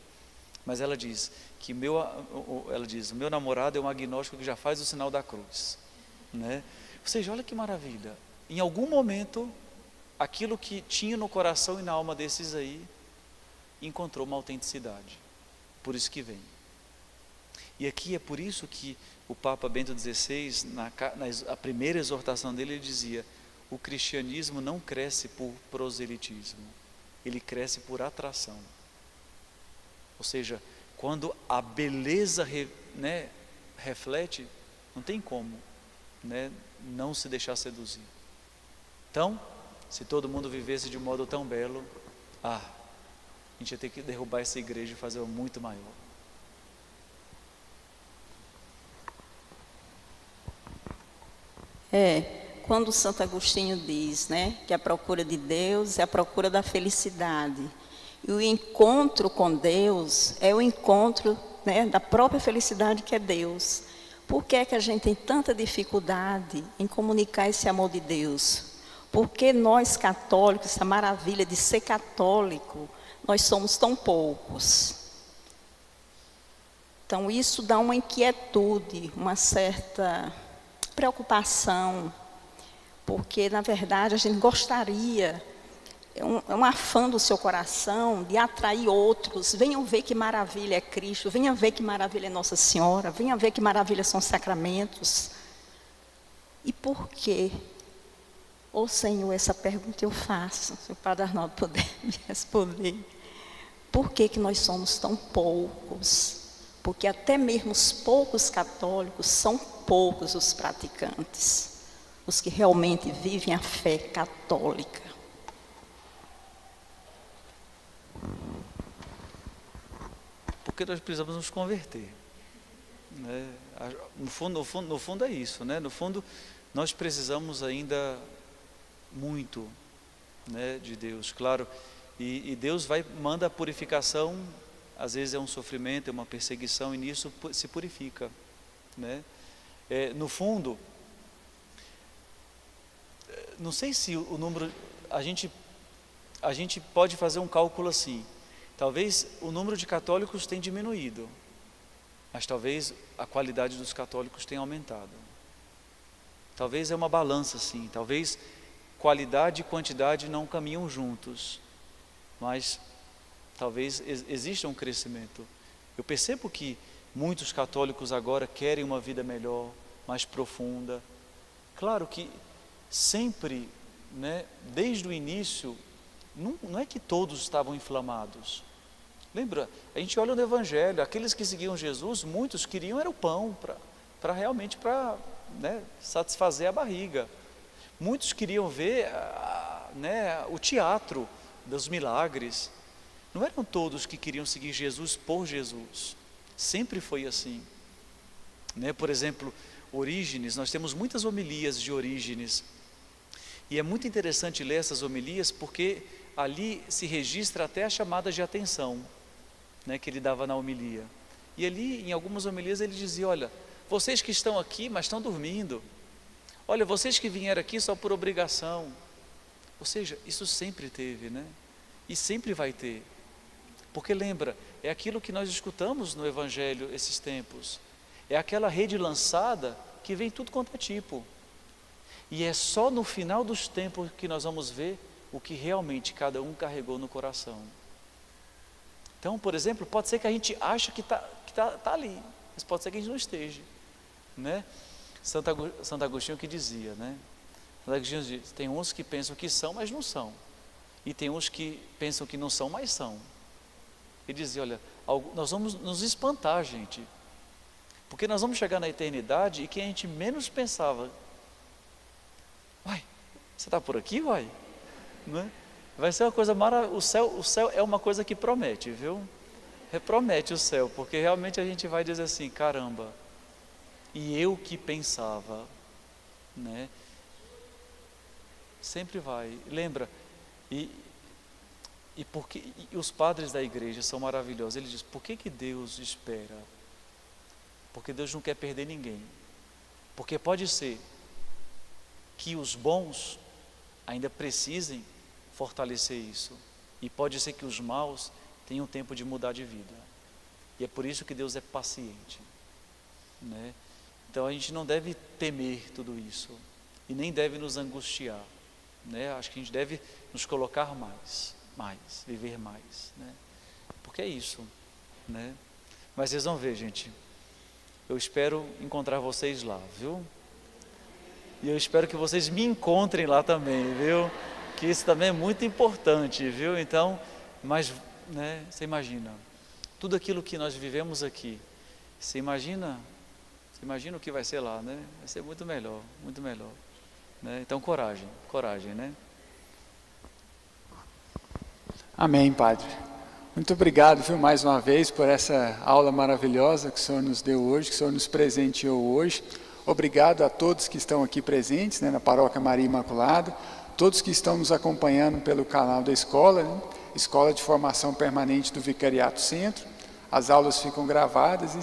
mas ela diz que o meu namorado é um agnóstico que já faz o sinal da cruz, né? Ou seja, olha que maravilha, em algum momento, aquilo que tinha no coração e na alma desses aí, encontrou uma autenticidade, por isso que vem. E aqui é por isso que o Papa Bento XVI, na primeira exortação dele, ele dizia, o cristianismo não cresce por proselitismo, ele cresce por atração. Ou seja, quando a beleza reflete, não tem como, né, não se deixar seduzir. Então, se todo mundo vivesse de modo tão belo, a gente ia ter que derrubar essa igreja e fazer uma muito maior. Quando Santo Agostinho diz, né, que a procura de Deus é a procura da felicidade, e o encontro com Deus é o encontro, né, da própria felicidade que é Deus. Por que é que a gente tem tanta dificuldade em comunicar esse amor de Deus? Porque nós católicos, essa maravilha de ser católico, nós somos tão poucos. Então isso dá uma inquietude, uma certa preocupação, porque na verdade a gente gostaria, é um afã do seu coração de atrair outros. Venham ver que maravilha é Cristo, venham ver que maravilha é Nossa Senhora, venham ver que maravilha são os sacramentos. E por quê? Ô Senhor, essa pergunta eu faço, se o Padre Arnaldo puder me responder. Por que que nós somos tão poucos? Porque até mesmo os poucos católicos são poucos os praticantes, os que realmente vivem a fé católica. Porque nós precisamos nos converter, né? No fundo é isso, né? No fundo, nós precisamos ainda muito, né, de Deus, claro, e Deus manda a purificação, às vezes é um sofrimento, é uma perseguição, e nisso se purifica, né? No fundo, não sei se o número, a gente pode fazer um cálculo assim, talvez o número de católicos tenha diminuído, mas talvez a qualidade dos católicos tenha aumentado. Talvez é uma balança assim, talvez qualidade e quantidade não caminham juntos, mas talvez exista um crescimento. Eu percebo que muitos católicos agora querem uma vida melhor, mais profunda. Claro que sempre, né, desde o início, não é que todos estavam inflamados. Lembra, a gente olha no Evangelho, aqueles que seguiam Jesus, muitos queriam era o pão, para realmente, né, satisfazer a barriga. Muitos queriam ver né, o teatro dos milagres. Não eram todos que queriam seguir Jesus por Jesus. Sempre foi assim, né? Por exemplo, Orígenes, nós temos muitas homilias de Orígenes. E é muito interessante ler essas homilias, porque ali se registra até as chamadas de atenção, né, que ele dava na homilia. E ali, em algumas homilias, ele dizia, olha, vocês que estão aqui, mas estão dormindo. Olha, vocês que vieram aqui só por obrigação. Ou seja, isso sempre teve, né? E sempre vai ter. Porque lembra, é aquilo que nós escutamos no Evangelho esses tempos. É aquela rede lançada que vem tudo quanto é tipo. E é só no final dos tempos que nós vamos ver o que realmente cada um carregou no coração. Então, por exemplo, pode ser que a gente ache que tá ali, mas pode ser que a gente não esteja, né? Santo Agostinho que dizia, né? Santo Agostinho diz, tem uns que pensam que são, mas não são. E tem uns que pensam que não são, mas são. Ele dizia, olha, nós vamos nos espantar, gente. Porque nós vamos chegar na eternidade e quem a gente menos pensava, uai, você está por aqui, uai? Né? Vai ser uma coisa maravilhosa. O céu é uma coisa que promete, viu? Promete o céu, porque realmente a gente vai dizer assim, caramba, e eu que pensava, né? Sempre vai. Lembra, e os padres da igreja são maravilhosos. Eles dizem, por que Deus espera? Porque Deus não quer perder ninguém. Porque pode ser que os bons ainda precisem fortalecer isso. E pode ser que os maus tenham tempo de mudar de vida. E é por isso que Deus é paciente, né? Então a gente não deve temer tudo isso. E nem deve nos angustiar, né? Acho que a gente deve nos colocar mais, viver mais, né? Porque é isso, né? Mas vocês vão ver, gente. Eu espero encontrar vocês lá, viu? E eu espero que vocês me encontrem lá também, viu? Que isso também é muito importante, viu? Então, mas, né? Você imagina, tudo aquilo que nós vivemos aqui, você imagina o que vai ser lá, né? Vai ser muito melhor, né? Então, coragem, né? Amém, Padre. Muito obrigado, viu, mais uma vez, por essa aula maravilhosa que o Senhor nos deu hoje, que o Senhor nos presenteou hoje. Obrigado a todos que estão aqui presentes, né, na Paróquia Maria Imaculada, todos que estão nos acompanhando pelo canal da escola, né, Escola de Formação Permanente do Vicariato Centro. As aulas ficam gravadas e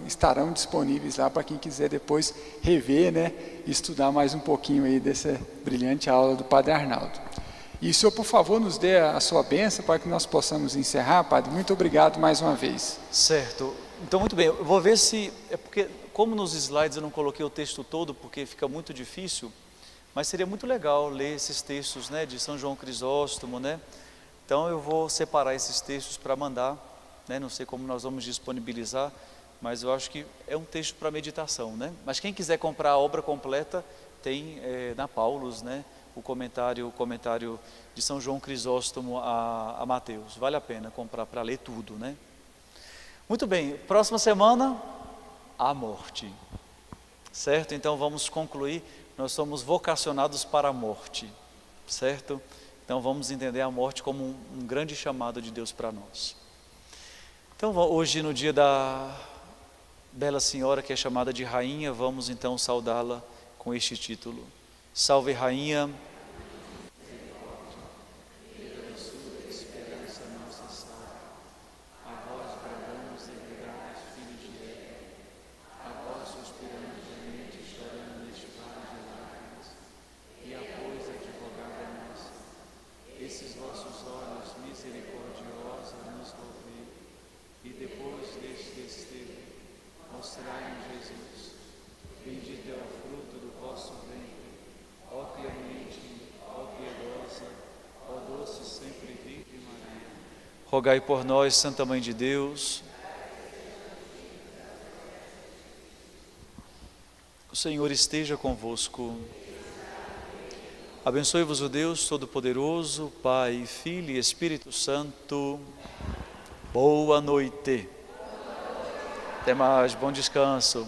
estarão disponíveis lá para quem quiser depois rever, né, e estudar mais um pouquinho aí dessa brilhante aula do Padre Arnaldo. E o senhor, por favor, nos dê a sua bênção para que nós possamos encerrar, Padre. Muito obrigado mais uma vez. Certo. Então, muito bem. Eu vou ver se... É porque, como nos slides eu não coloquei o texto todo, porque fica muito difícil, mas seria muito legal ler esses textos, né, de São João Crisóstomo, né? Então, eu vou separar esses textos para mandar, né? Não sei como nós vamos disponibilizar, mas eu acho que é um texto para meditação, né? Mas quem quiser comprar a obra completa, tem na Paulus, né? O comentário de São João Crisóstomo a Mateus. Vale a pena comprar para ler tudo, né? Muito bem, próxima semana, a morte. Certo? Então vamos concluir, nós somos vocacionados para a morte. Certo? Então vamos entender a morte como um grande chamado de Deus para nós. Então hoje, no dia da Bela Senhora, que é chamada de Rainha, vamos então saudá-la com este título. Salve Rainha, esperança nossa salve. A vós bradamos, degredados filhos de Eva. A vós suspiramos gemente, chorando neste vale de lágrimas. E após advogada nossa, esses vossos olhos misericordiosos nos volvei. E depois deste desterro, mostrai-nos Jesus. Bendito é o fruto do vosso ventre. Ó clemente, ó piedosa, ó doce sempre Virgem Maria. Rogai por nós, Santa Mãe de Deus. O Senhor esteja convosco. Abençoe-vos o Deus Todo-Poderoso, Pai, Filho e Espírito Santo. Boa noite. Até mais, bom descanso.